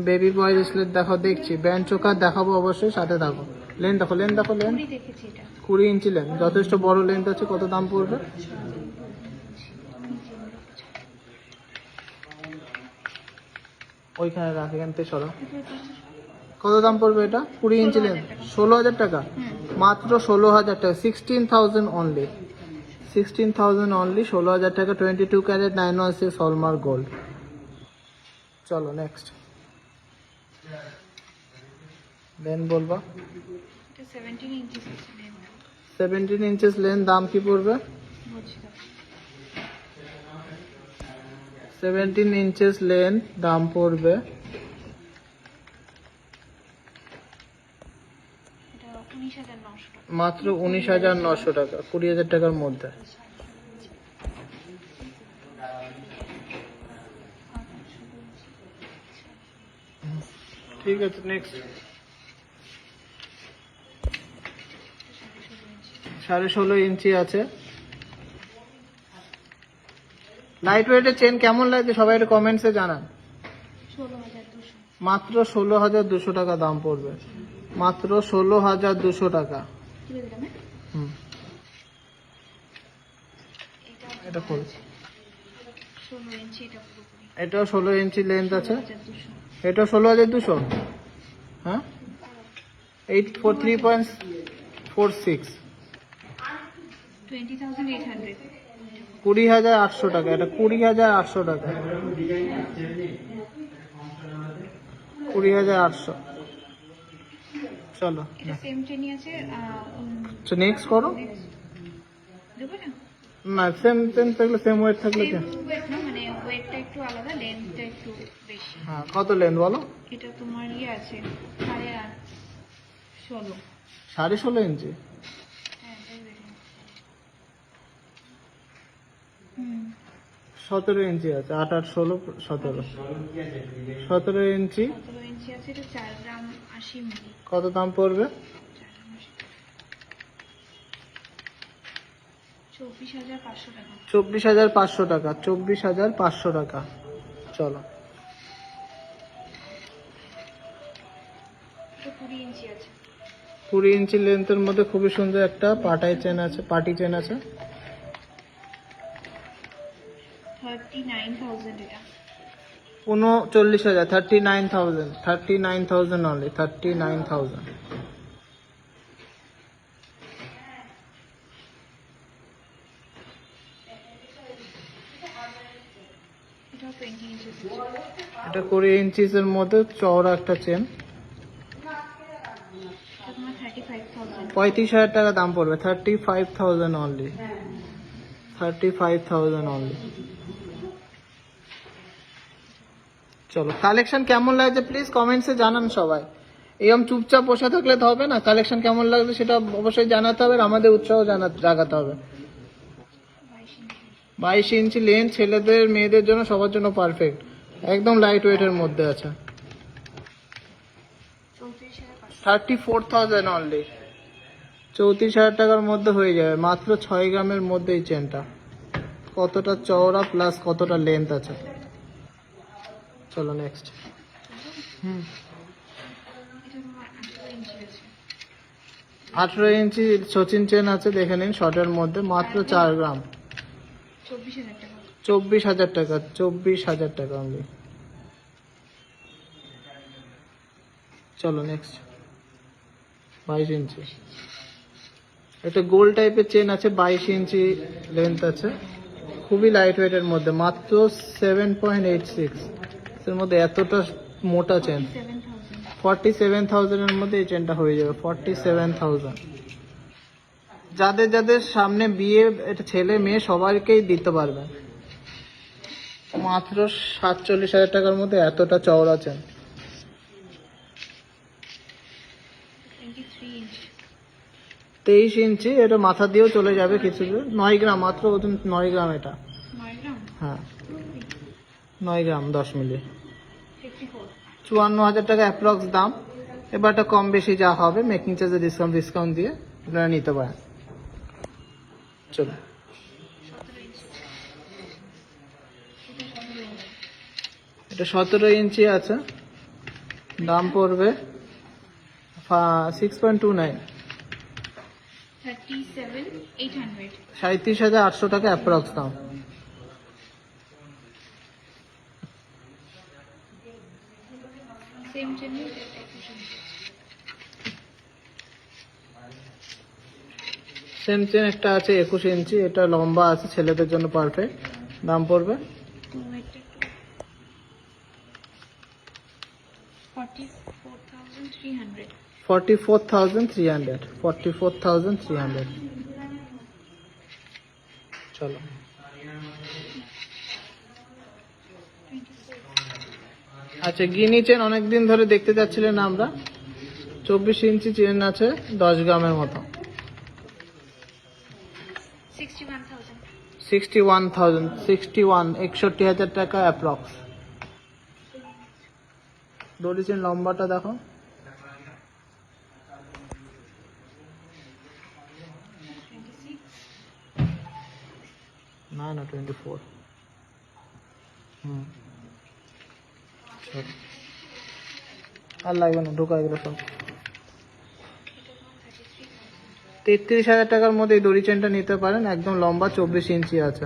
Baby boy bracelet দেখো, দেখছি। ব্যান্ড চোকার দেখাবো অবশ্যই, সাথে থাকো। লেন দেখো, লেন দেখো, লেন 20 দেখেছি এটা। 20 ইঞ্চি লেন, যথেষ্ট বড় লেন্থ আছে। কত দাম পড়বে? ওইখানে রাখ, এখান থেকে সরো। কত দাম পড়বে এটা? 20 ইঞ্চি লেন্থ, 16,000 টাকা। মাত্র 16,000 টাকা, 16,000 অনলি, 16,000 অনলি, 16,000 টাকা। 22 ক্যারেট 916 হলমার্ক গোল্ড। চলো নেক্সট। দেন বলবা। এটা 17 ইঞ্চি লেন্থ। 17 ইঞ্চেস লেন্থ, দাম কি পড়বে? বলছি দাও। 17 ইঞ্চেস লেন্থ, দাম পড়বে এটা 19,900 টাকা। মাত্র 19,900 টাকা, 20,000 টাকার মধ্যে। ঠিক আছে নেক্সট। 16.5 ইঞ্চি আছে। লাইট ওয়েটের চেন কেমন লাগছে সবাই একটু কমেন্টসে জানান। 16,200। মাত্র 16,200 টাকা দাম পড়বে, মাত্র 16,200 টাকা। তুলে দিলাম। হুম, এটা খোল। 16 ইঞ্চি এটা পুরোপুরি। এটাও 16 ইঞ্চি লেন্থ আছে। 16,200। এটাও 16,200। হ্যাঁ, 843.46, 20,800। 20,800 টাকা। এটা 20,800 টাকা, 20,800। চলো এটা সেম চেনই আছে। নেক্সট করো। দেবো না? না, সেম সেম থাকলে, সেম ওয়েট থাকলে সেম কি? ওয়েট না, মানে ওয়েটটা একটু আলাদা, লেন্থটা একটু বেশি। হ্যাঁ, কত লেন্থ বলো? এটা তোমার আছে 16.5। 16.5 ইঞ্চি। হ্যাঁ, তাই বেশি। হুম। 17 ইঞ্চি আছে, 8 8 16 17 17 ইঞ্চি। 17 ইঞ্চি আছে, এটা 4 গ্রাম 80 মিলি। কত দাম পড়বে? 24,500 টাকা। 24,500 টাকা, 24,500 টাকা। চলো, এটা 20 ইঞ্চি আছে। 20 ইঞ্চি লেন্থের মধ্যে খুবই সুন্দর একটা পাটি চেন আছে। 39,000 এটা। 39,000, 39,000 only, 39,000। এটা 20 ইঞ্চি আছে। এটা 20 ইঞ্চিসের মধ্যে চওড়া একটা চেন। এটা তোমার 35,000। 35,000 টাকা দাম পড়বে, 35,000 only, 35,000 only। চলো, কালেকশন কেমন লাগছে প্লিজ কমেন্টসে জানান সবাই। এরকম চুপচাপ বসে থাকলে তো হবে না, কালেকশন কেমন লাগছে সেটা অবশ্যই জানাতে হবে, আর আমাদের উৎসাহ জাগাতে হবে। 22 ইঞ্চি লেন্থ, ছেলেদের মেয়েদের জন্য সবার জন্য পারফেক্ট, একদম লাইট ওয়েটের মধ্যে আছে। 34,000 অনলি, 34,000 টাকার মধ্যে হয়ে যাবে, মাত্র 6 গ্রামের মধ্যে এই চেনটা। কতটা চওড়া প্লাস কতটা লেন্থ আছে। চলো নেক্সট। এটা তোমার 18 ইঞ্চি আছে। 18 ইঞ্চি সচিন চেন আছে, দেখে নিন শর্টের মধ্যে, মাত্র 4 গ্রাম, 24,000 টাকা। 24,000 টাকা, 24,000 টাকা অনলি। চলো নেক্সট। 22 ইঞ্চি, এটা গোল টাইপের চেন আছে, 22 ইঞ্চি লেন্থ আছে, খুবই লাইট ওয়েটের মধ্যে, মাত্র 7.86 এর মধ্যে এতটা মোটা চেন। 47,000। 47,000 এর মধ্যে এই চেনটা হয়ে যাবে, 47,000। যাদের যাদের সামনে বিয়ে, এটা ছেলে মেয়ে সবাইকেই দিতে পারবে, মাত্র 47,000 টাকার মধ্যে এতটা চওড়া চেন। 23 ইঞ্চি। 23 ইঞ্চি, এটা মাথা দিয়েও চলে যাবে কিছু, 9 গ্রাম মাত্র, ওজন 9 গ্রাম এটা। 9 গ্রাম। হ্যাঁ 9 গ্রাম 10 মিলি। 54। 54,000 টাকা অ্যাপ্রক্স দাম। এবার একটা কম বেশি যা হবে, মেকিং চার্জে ডিসকাউন্ট দিয়ে আপনারা নিতে পারেন। চলো, 17 ইঞ্চি। এটা 17 ইঞ্চি আছে, দাম পড়বে 6.29, 37,800। 37,800 টাকা অ্যাপ্রক্স দাম। সেম চেনই। সেম চেন একটা আছে 21 ইঞ্চি, এটা লম্বা আছে, ছেলেদের জন্য পারফেক্ট, দাম পড়বে 44,300। 44,300, 44,300। চলো, আচ্ছা গিনি চেন অনেকদিন ধরে দেখতে যাচ্ছিলেন আমরা, 24 ইঞ্চি চেন আছে, 10 গ্রামের মতো, 61,000। 61,000 টাকা অ্যাপ্রক্স। দড়ি চেন লম্বাটা দেখো, 24। চলো, আর লাগবে না, ঢোকা এগুলো সব। 33,000 টাকার মধ্যে এই দড়ি চেনটা নিতে পারেন, একদম লম্বা, 24 ইঞ্চি আছে,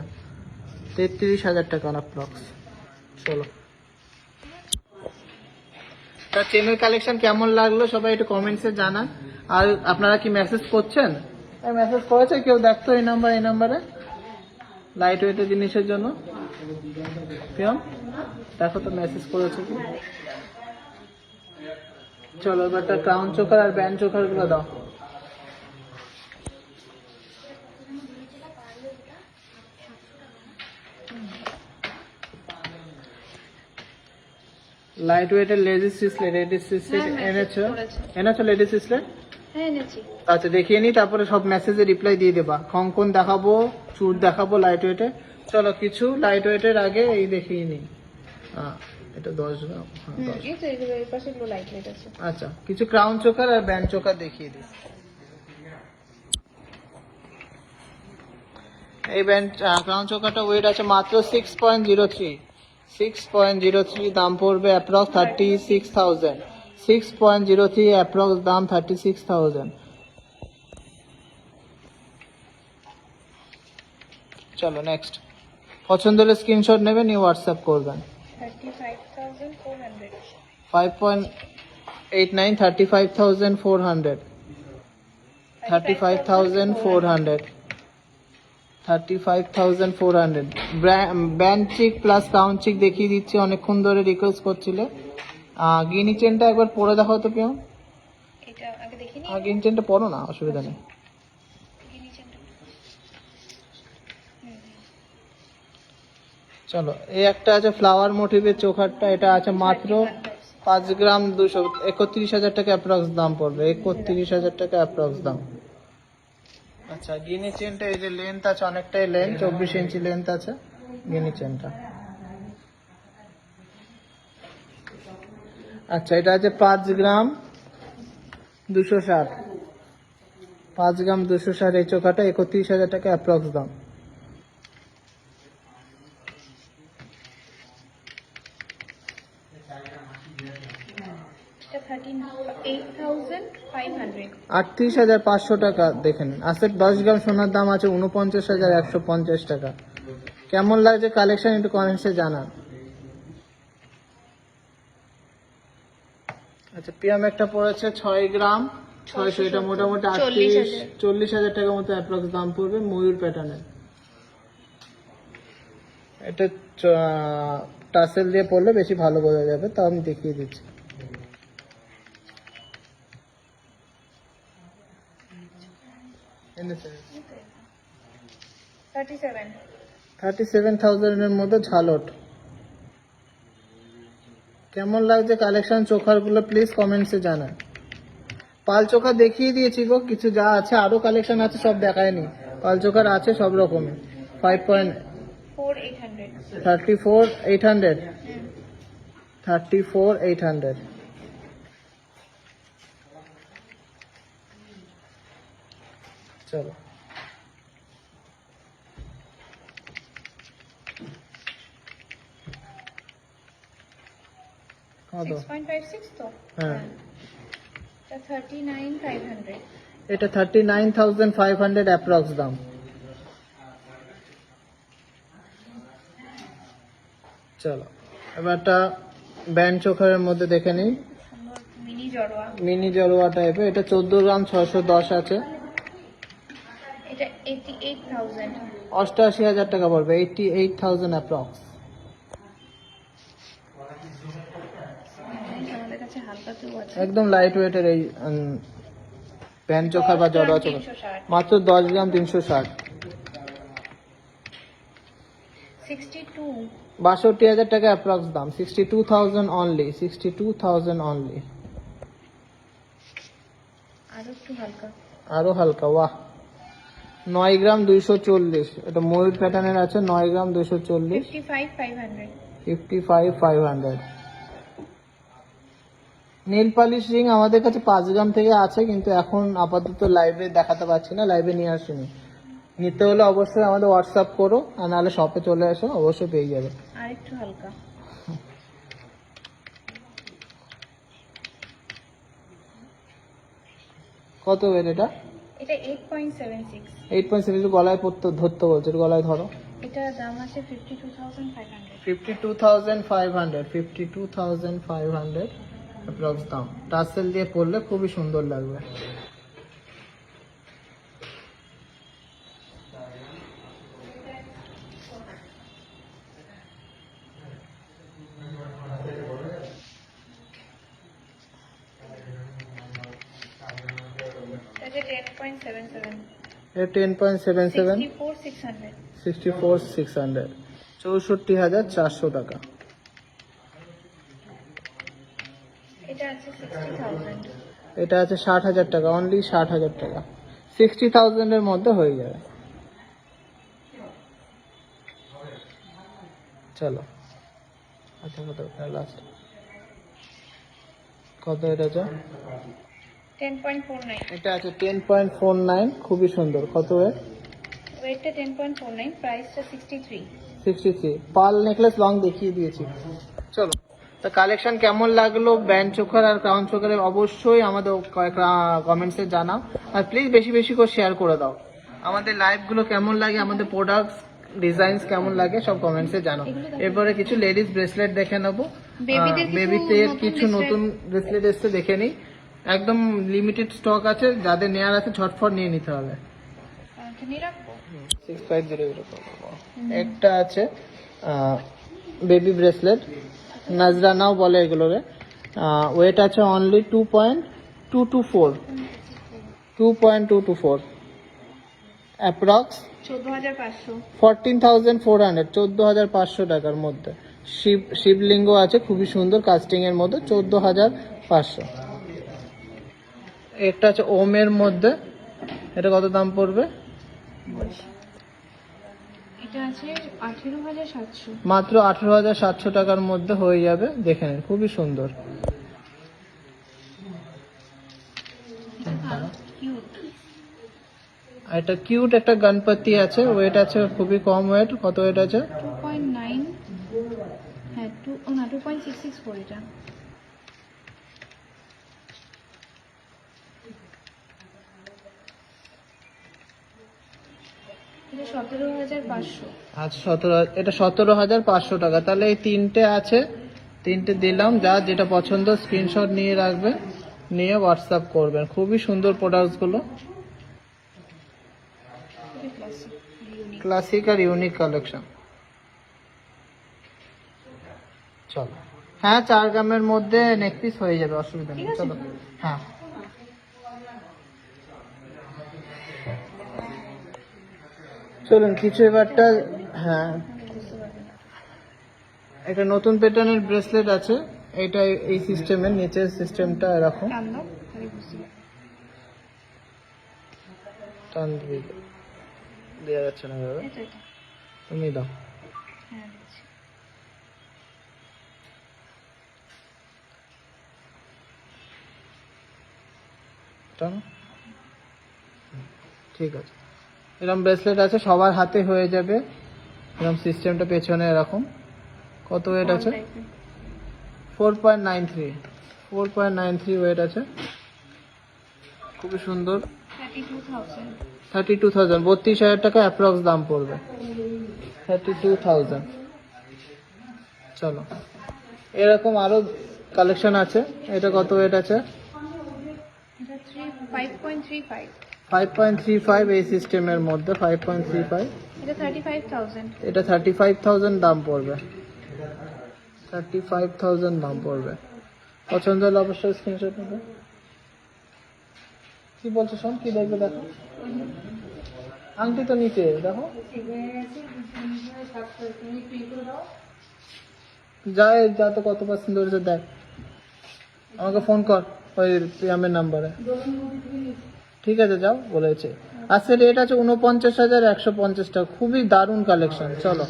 33,000 টাকা অ্যাপ্রক্স। চলো, তার চেনের কালেকশন কেমন লাগলো সবাই একটু কমেন্টসে জানান। আর আপনারা কি মেসেজ করছেন? মেসেজ করেছে কেউ? দেখতো এই নাম্বারে লাইট ওয়েটের জিনিসের জন্য, প্রিয়ম দেখো তো মেসেজ করেছে কি। চলো এবার একটা ক্রাউন চোকার আর ব্যান্ড চোকার গুলো দাও। লাইট ওয়েটের লেডিস সিসলেট এনেছো লেডিস সিসলেট? হ্যাঁ এনেছি। আচ্ছা দেখিয়ে নি, তারপরে সব মেসেজে রিপ্লাই দিয়ে দেবা। কঙ্কন দেখাবো, চুর দেখাবো লাইট ওয়েটে, চলো কিছু লাইট ওয়েটের আগে এই দেখিয়ে নিই। এটা 10 গ্রাম, হ্যাঁ, 10। এই তো এগুলো এর পাশে গুলো লাইট লাইট আছে। আচ্ছা, কিছু ক্রাউন চোকার আর ব্যান্ড চোকার দেখিয়ে দিই। এই ব্যান্ড ক্রাউন চোকারটা ওয়েট আছে মাত্র 6.03। 6.03 দাম পড়বে অ্যাপ্রক্স 36,000। 6.03 অ্যাপ্রক্স দাম 36,000। চলো নেক্সট। পছন্দ হলে স্ক্রিনশট নেবেন, নিয়ে হোয়াটসঅ্যাপ করবেন। 35,400। 5.89 35,400। 35,400। 35,400 ব্যান্ড চিক প্লাস ক্রাউন চিক দেখিয়ে দিচ্ছি, অনেকক্ষণ ধরে রিকোয়েস্ট করছিলে। গিনি চেনটা একবার পরে দেখাও তো কেউ। এটা আগে দেখিনি। গিনি চেনটা পরো না, অসুবিধা নেই। চলো, এই একটা আছে ফ্লাওয়ার মোটিভের চোখারটা, এটা আছে মাত্র 5 গ্রাম 200, 31,000 টাকা অ্যাপ্রক্স দাম পড়বে। 31,000 টাকা অ্যাপ্রক্স দাম। আচ্ছা, গিনি চেনটা এই যে লেন্থ আছে অনেকটাই, লেন্থ 24 ইঞ্চি লেন্থ আছে গিনি চেনটা। আচ্ছা, এটা আছে 5 গ্রাম 260। 5 গ্রাম 260 এই চোখাটা 31,000 টাকা অ্যাপ্রক্স দাম। এটা 38,500। 38,500 টাকা দেখেন। আজকে 10 গ্রাম সোনার দাম আছে 49,150 টাকা। কেমন লাগছে কালেকশন একটু কমেন্টসে জানান। আচ্ছা, পিয়াম একটা পড়েছে 6 গ্রাম 600, এটা মোটামুটি 40,000 টাকার মতো অ্যাপ্রক্স দাম পড়বে, ময়ূর প্যাটার্নের। এটা টাসেল দিয়ে পড়লে বেশি ভালো বোঝা যাবে, তা আমি দেখিয়ে দিচ্ছি। এনে স্যার 37,000 এর মধ্যে ঝালট। কেমন লাগছে কালেকশন চোখার গুলো প্লিজ কমেন্টসে জানান। পাল চোখা দেখিয়ে দিয়েছি গো, কিছু যা আছে আরো কালেকশন আছে সব দেখায়নি। পাল চোখার আছে সব রকমের। 34,800। 34,800। চলো, কত? 6.56 তো। হ্যাঁ, এটা 39,500। এটা 39,500 অ্যাপ্রক্স দাম। চলো, এবারটা ব্যান্ড চোখারের মধ্যে দেখে নিই। সুন্দর মিনি জড়োয়া। মিনি জড়োয়া টাইপের, এটা 14 গ্রাম 610 আছে। এটা 88,000। 88,000 টাকা পড়বে, 88,000 অ্যাপ্রক্স। আমাদের কাছে হালকাতেও আছে। একদম লাইট ওয়েটের এই ব্যান্ড চোখা বা জড়োয়া চোখা, 360। মাত্র 10 গ্রাম 360। 62। 62,000 টাকা অ্যাপ্রক্স দাম। 62,000 অনলি। 62,000 অনলি। আরো একটু হালকা। আরো হালকা, বাহ। 9 গ্রাম 240, এটা ময়ূর প্যাটার্নের আছে। 9 গ্রাম 240। 55,500। 55,500। নীল পালিশ রিং আমাদের কাছে 5 গ্রাম থেকে আছে, কিন্তু এখন আপাতত লাইভে দেখাতে পারছি না, লাইভে নিয়ে আসিনি। নিতে হলে অবশ্যই আমাদের হোয়াটসঅ্যাপ করো, আর নাহলে শপে চলে আসো, অবশ্যই পেয়ে যাবে। আর একটু হালকা। কত ওয়েট এটা? এটা 8.76। 8.7 গলায় ধরতে বলছে, গলায় ধরো। এটা দাম আছে 52,500। 52,500। 52,500 অ্যাপ্রক্স দাম। টাসেল দিয়ে পরলে খুবই সুন্দর লাগবে। এটা 10.77। এটা 10.77। 64,600। 64,600। 64,400 টাকা। এটা আছে 60,000। এটা আছে 60,000 টাকা, অনলি 60,000 টাকা। 60,000 এর মধ্যে হয়ে যাবে। চলো আচ্ছা কত লাস্ট কত এটা আছে? 10.49, এটা আছে 10.49, খুবই সুন্দর। কত ওয়েট? ওয়েটটা 10.49, প্রাইসটা 63। 63। পার্ল নেকলেস লং দেখিয়ে দিয়েছি। চলো, তো কালেকশন কেমন লাগলো ব্যান্ড চোকার আর ক্রাউন চোকারের অবশ্যই আমাদের কমেন্টসে জানাও, আর প্লিজ বেশি বেশি করে শেয়ার করে দাও। আমাদের লাইভগুলো কেমন লাগে, আমাদের প্রোডাক্টস ডিজাইনস কেমন লাগে সব কমেন্টসে জানাও। এরপরে কিছু লেডিস ব্রেসলেট দেখে নেবো, বেবিতে কিছু নতুন ব্রেসলেট এসছে দেখে নিই। একদম লিমিটেড স্টক আছে, যাদের নেয়ার আছে ঝটফট নিয়ে নিতে হবে। কিনে রাখবো। 6500 একটা আছে বেবি ব্রেসলেট, নাজরানাও বলে এগুলোকে। ওয়েট আছে অনলি 2.224 অ্যাপ্রক্স 14,500। 14,400, 14,500 টাকার মধ্যে। শিবলিঙ্গ আছে খুবই সুন্দর কাস্টিং এর মধ্যে, 14,500। একটা আছে ওমের মধ্যে, এটা কত দাম পড়বে? এটা আছে 18,700। মাত্র 18,700 টাকার মধ্যে হয়ে যাবে, দেখে নিন খুবই সুন্দর। এটা কিউট একটা গণপতি আছে, ওয়েট আছে খুবই কম ওয়েট। কত ওয়েট আছে? 2.9, হ্যাঁ 2.664 এটা। এটা 17,500। আচ্ছা 17,500 টাকা। তাহলে এই তিনটে আছে, তিনটে দিলাম। যা যেটা পছন্দ স্ক্রিনশট নিয়ে রাখবে, নিয়ে হোয়াটসঅ্যাপ করবেন। খুবই সুন্দর প্রোডাক্টসগুলো, ক্লাসিক আর ইউনিক কালেকশন। চলো, হ্যাঁ 4 গ্রামের মধ্যে নেক পিস হয়ে যাবে, অসুবিধা নেই। চলো, হ্যাঁ চলুন কিছু এবারটা। হ্যাঁ, একটা নতুন প্যাটার্নের ব্রেসলেট আছে, এটা এই সিস্টেমের নিচের সিস্টেমটা এরকম টান দেওয়া যাচ্ছে না এভাবে, তুমি দাও। হ্যাঁ দিচ্ছি। টানো। ঠিক আছে, এরকম ব্রেসলেট আছে সবার হাতে হয়ে যাবে। এরকম সিস্টেমটা পেছনে এরকম। কত ওয়েট আছে? 4.93 ওয়েট আছে, খুবই সুন্দর। 32,000। 32,000, 32,000 টাকা অ্যাপ্রক্স দাম পড়বে। 32,000। চলো, এরকম আরো কালেকশন আছে। এটা কত ওয়েট আছে? এটা 5.35। 5.35 এই সিস্টেমের মধ্যে, 5.35। এটা 35,000। এটা 35,000 দাম পড়বে, 35,000 দাম পড়বে। পছন্দ হলে অবশ্যই স্ক্রিনশট নেবে। কি বলছো শোন, কি দেখবে দেখো, আংটি তো নিচে দেখো, যায় যা তো কত পছন্দ হয়েছে দেখ, আমাকে ফোন কর ওই প্রিয়ামের নাম্বারে। ঠিক আছে যাও, বলেছে। আজকে রেট আছে 49,150 টাকা, খুবই দারুণ কালেকশন। চলো,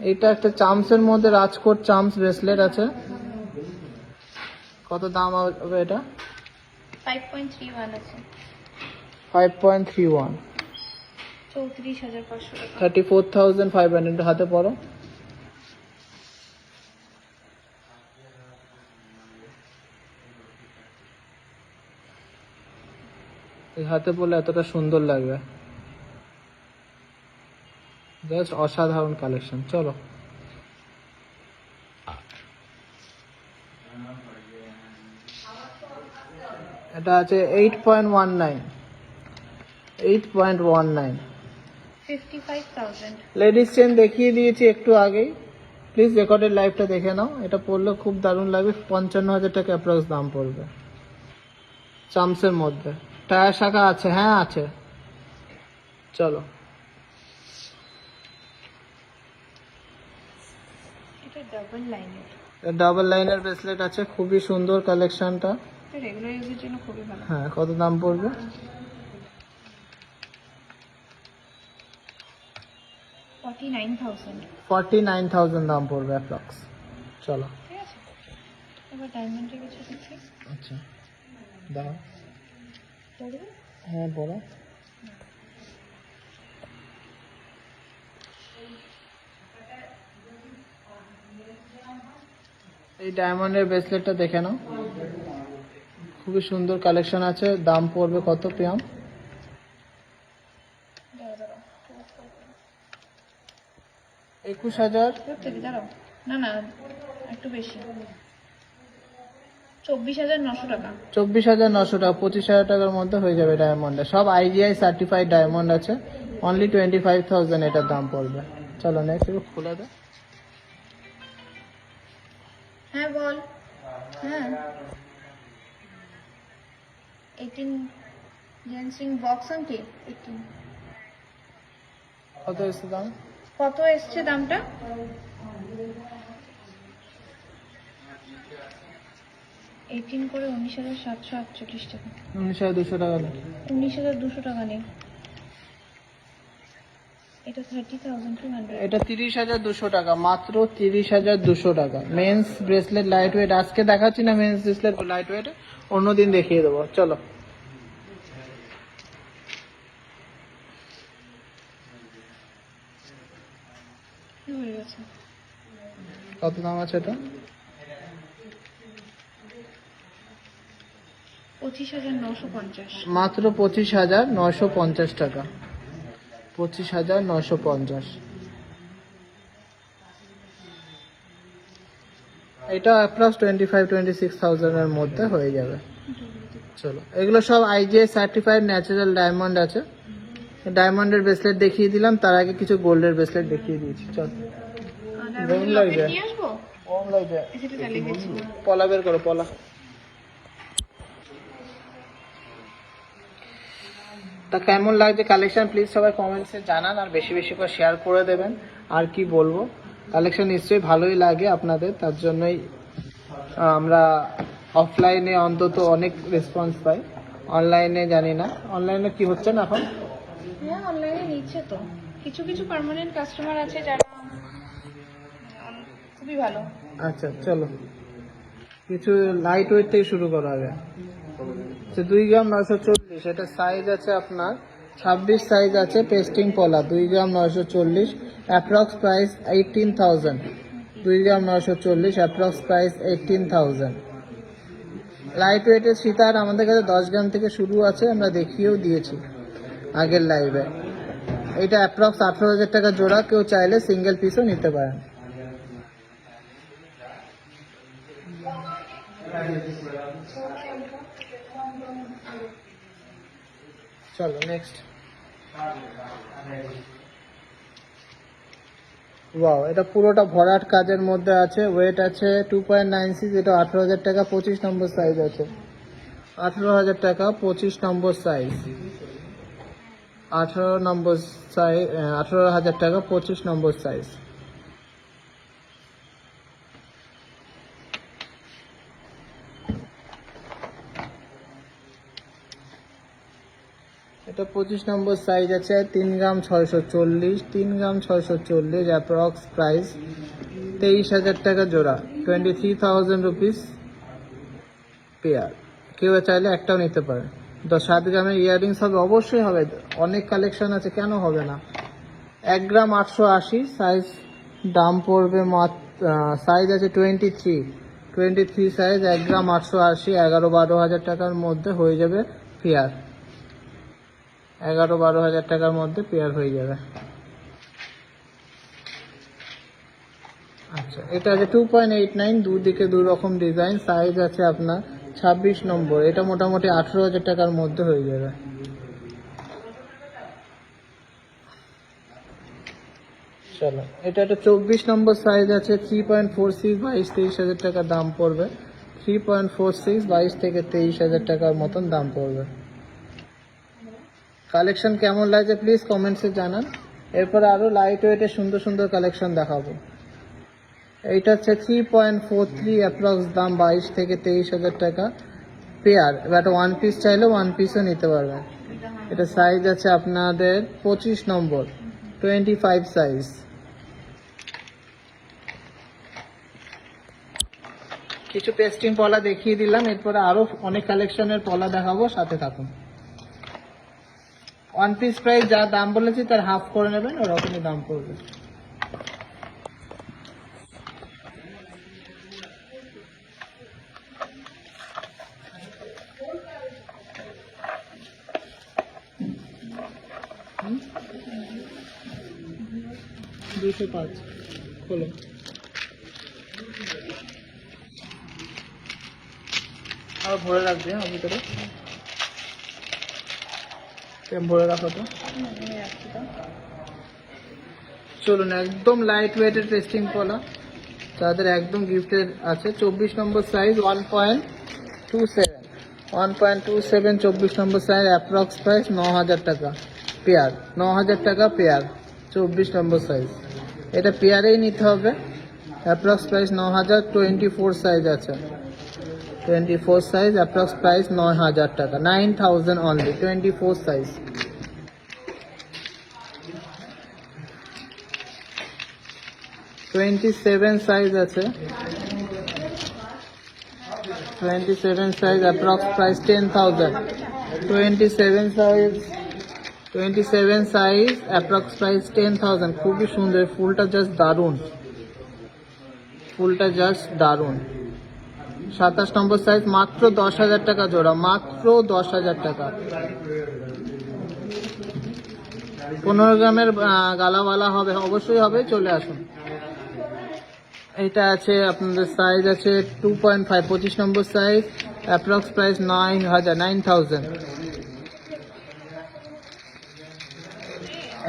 এটা একটা চামসের মধ্যে রাজকোট চামস ব্রেসলেট আছে। কত দাম হবে এটা? 5.31 আছে। 5.31, 34,500 টাকা। 34,500। হাতে পড়ো। এই হাতে পড়লে এতটা সুন্দর লাগবে, জাস্ট অসাধারণ কালেকশন। চলো, এটা আছে 8.19, 55,000। লেডিস চেন দেখিয়ে দিয়েছি একটু আগেই, প্লিজ রেকর্ডেড লাইভটা দেখে নাও। এটা পড়লে খুব দারুণ লাগবে, 55,000 টাকা অ্যাপ্রক্স দাম পড়বে। চামসের মধ্যে টায়ার শাখা আছে, হ্যাঁ আছে। চলো, এটা ডাবল লাইনের। ডাবল লাইনের ব্রেসলেট আছে, খুবই সুন্দর কালেকশনটা। এটা রেগুলার ইউজের জন্য খুবই ভালো। হ্যাঁ, কত দাম পড়বে? 49,000। 49,000 দাম পড়বে অ্যাপ্রক্স। চলো ঠিক আছে, এবার ডায়মন্ডের কিছু দেখি। আচ্ছা দাও। পড়বে? হ্যাঁ বলো। এই ডায়মন্ডের ব্রেসলেটটা দেখে নাও, খুবই সুন্দর কালেকশন আছে। দাম পড়বে কত প্রিয়াম? দাঁড়াও 21,000। দাঁড়াও, না না একটু বেশি, 24,900 টাকা। 24,900 টাকা, 25,000 টাকার মধ্যে হয়ে যাবে ডায়মন্ডে। সব IGI সার্টিফাইড ডায়মন্ড আছে। অনলি 25,000 এটার দাম পড়বে। চলো নেক্সট একটু খুলে দে। হ্যাঁ বল। হ্যাঁ 18 জেন্টসিং বক্স আংটি 18। কত এসছে দাম? কত এসছে দামটা? 18 করে 19,748 টাকা। 19,200 টাকা নেই। 19,200 টাকা নেই, এটা 30,200। এটা 30,200 টাকা, মাত্র 30,200 টাকা। মেন্স ব্রেসলেট লাইট ওয়েট আজকে দেখাচ্ছি না, মেন্স ব্রেসলেট লাইট ওয়েট অন্যদিন দেখিয়ে দেবো। চলো হয়ে গেছে। কত দাম আছে এটা? 25,950। মাত্র 25,950 টাকা। 25,950। এটা অ্যাপ্রক্স 25-26,000 এর মধ্যে হয়ে যাবে। চলো এগুলো সব IGI সার্টিফাইড ন্যাচারাল ডায়মন্ড আছে। ডায়মন্ডের ব্রেসলেট দেখিয়ে দিলাম, তার আগে কিছু গোল্ডের ব্রেসলেট দেখিয়ে দিয়েছি। চল ডায়মন্ডের লকেট নিয়ে আসবো। ওম লাইটে সেটা চালিয়ে গেছি। পলা বের করো, পলা। তা কেমন লাগছে কালেকশন প্লিজ সবাই কমেন্টসে জানান, আর বেশি বেশি করে শেয়ার করে দেবেন। আর কি বলবো, কালেকশন নিশ্চয়ই ভালোই লাগে আপনাদের, তার জন্যই আমরা অফলাইনে অন্তত অনেক রেসপন্স পাই, অনলাইনে জানি না। অনলাইনে কি হচ্ছে না এখন? হ্যাঁ অনলাইনে নিচ্ছে তো, কিছু কিছু পার্মানেন্ট কাস্টমার আছে যারা খুবই ভালো। আচ্ছা চলো কিছু লাইট ওয়েট থেকে শুরু করা হবে। 2 গ্রাম 940, এটা সাইজ আছে আপনার 26 সাইজ আছে, পেস্টিং পলা। 2 গ্রাম 940, অ্যাপ্রক্স প্রাইস 18,000। 2 গ্রাম 940, অ্যাপ্রক্স প্রাইস 18,000। লাইট ওয়েটের সীতার আমাদের কাছে 10 গ্রাম থেকে শুরু আছে, আমরা দেখিয়েও দিয়েছি আগের লাইভে। এটা অ্যাপ্রক্স 18,000 টাকা জোড়া, কেউ চাইলে সিঙ্গেল পিসও নিতে পারেন। চলো নেক্সট। ওয়াও, এটা পুরোটা ভরাট কাজের মধ্যে আছে, ওয়েট আছে 2.96, এটা 18,000 টাকা, 25 নম্বর সাইজ আছে। 18,000 টাকা, 25 নম্বর সাইজ। 18,000 টাকা, 25 নম্বর সাইজ। এটা 25 নম্বর সাইজ আছে, 3 গ্রাম 640, 3 গ্রাম 640, অ্যাপ্রক্স প্রাইস 23,000 টাকা জোড়া, 23,000 রুপিস পেয়ার। কেউ চাইলে একটাও নিতে পারে। 7 গ্রামের ইয়াররিংস হবে, অবশ্যই হবে, অনেক কালেকশন আছে, কেন হবে না। 1 গ্রাম 880 সাইজ, দাম পড়বে সাইজ আছে 23 সাইজ, 1 গ্রাম 880, 11-12 হাজার টাকার মধ্যে হয়ে যাবে পেয়ার। 11-12 হাজার টাকার মধ্যে পেয়ার হয়ে যাবে। আচ্ছা এটা আছে 2.89, দুদিকে দু রকম ডিজাইন, সাইজ আছে আপনার 26 নম্বর, এটা মোটামুটি 18,000 টাকার মধ্যে হয়ে যাবে। চলো এটা একটা 24 নম্বর সাইজ আছে, 3.46, 22-23 হাজার টাকা দাম পড়বে। 3.46, 22 থেকে 23 হাজার টাকার মতন দাম পড়বে। কালেকশন কেমন লাগছে প্লিজ কমেন্টসে জানান। এরপরে আরো লাইট ওয়েটের সুন্দর সুন্দর কালেকশন দেখাবো। এইটা হচ্ছে 3.43, অ্যাপ্রক্স দাম 22 থেকে 23 হাজার টাকা পেয়ার। এবার ওয়ান পিস চাইলে ওয়ান পিসও নিতে পারবেন। এটা সাইজ আছে আপনাদের 25 নম্বর, 25 সাইজ। কিছু পেস্টিং পলা দেখিয়ে দিলাম, এরপরে আরো অনেক কালেকশনের পলা দেখাবো, সাথে থাকুন। ওয়ান পিস প্রাইস যা দাম বলেছি তার হাফ করে নেবেন, ওরকমই দাম পড়বে। দুশো 5 খোলো। আর ভরে রাখবে ভিতরে, ভরে রাখো তো। চলুন, একদম লাইট ওয়েটের পেস্টিং পলা, যাদের একদম গিফটের আছে। 24 নম্বর সাইজ, 1.27 24 নম্বর সাইজ, অ্যাপ্রক্স প্রাইস 9000 টাকা পেয়ার, 9000 টাকা পেয়ার। 24 নম্বর সাইজ, এটা পেয়ারেই নিতে হবে। Approx price 9000। 24 সাইজ আছে, 24 সাইজ, অ্যাপ্রক্স প্রাইস 9000 টাকা, 9000 অনলি। 24 সাইজ। 27 সাইজ আছে, 27 size, approx price 10000। 27 size, approx price 10000। খুবই সুন্দর, ফুলটা জাস্ট দারুণ, ফুলটা জাস্ট দারুণ। 27 নম্বর সাইজ, মাত্র 10,000 টাকা জোড়া, মাত্র 10,000 টাকা। 15 গ্রামের গালাওয়ালা হবে, অবশ্যই হবে, চলে আসুন। এটা আছে আপনাদের সাইজ আছে 2.5, 25 নম্বর সাইজ, অ্যাপ্রক্স প্রাইস 9000।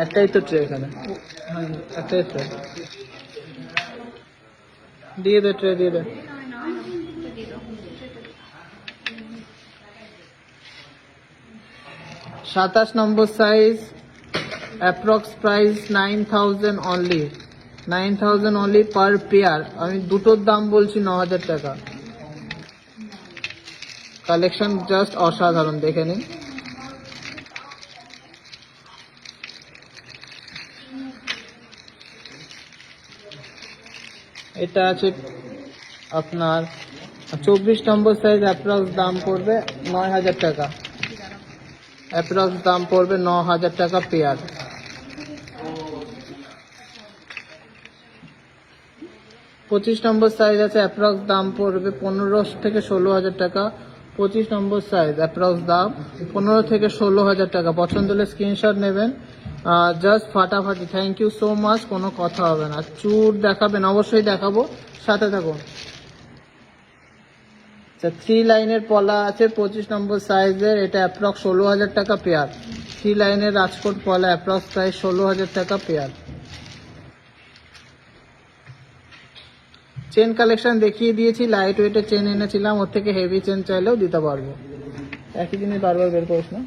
একটাই তো ট্রে এখানে, একটাই ট্রে দিয়ে দে, ট্রে দিয়ে দে। 27 number size, approx price 9000 only, 9000 only per pair. আমি দুটোর দাম বলছি 9000 টাকা। কালেকশন জাস্ট অসাধারণ, দেখে নিন। এটা আছে আপনার 24 নম্বর সাইজ, অ্যাপ্রক্স দাম পড়বে 9000 টাকা, অ্যাপ্রক্স দাম পড়বে 9000 টাকা পেয়ার। 25 নম্বর সাইজ আছে, অ্যাপ্রক্স দাম পড়বে 15 থেকে 16,000 টাকা। 25 নম্বর সাইজ, অ্যাপ্রক্স দাম 15 থেকে 16,000 টাকা। পছন্দ হলে স্ক্রিনশট নেবেন, জাস্ট ফাটাফাটি। থ্যাংক ইউ সো মাচ, কোনো কথা হবে না। চুর দেখাবেন? অবশ্যই দেখাবো, সাথে থাকুন। আচ্ছা, 3 লাইনের পলা আছে 25 নম্বর সাইজের, এটা অ্যাপ্রক্স 16,000 টাকা পেয়ার। 3 লাইনের রাজকোট পলা, অ্যাপ্রক্স প্রাইস 16,000 টাকা পেয়ার। চেন কালেকশন দেখিয়ে দিয়েছি, লাইট ওয়েটের চেন এনেছিলাম, ওর থেকে হেভি চেন চাইলেও দিতে পারবো, একই জিনিস বারবার বের করিস না।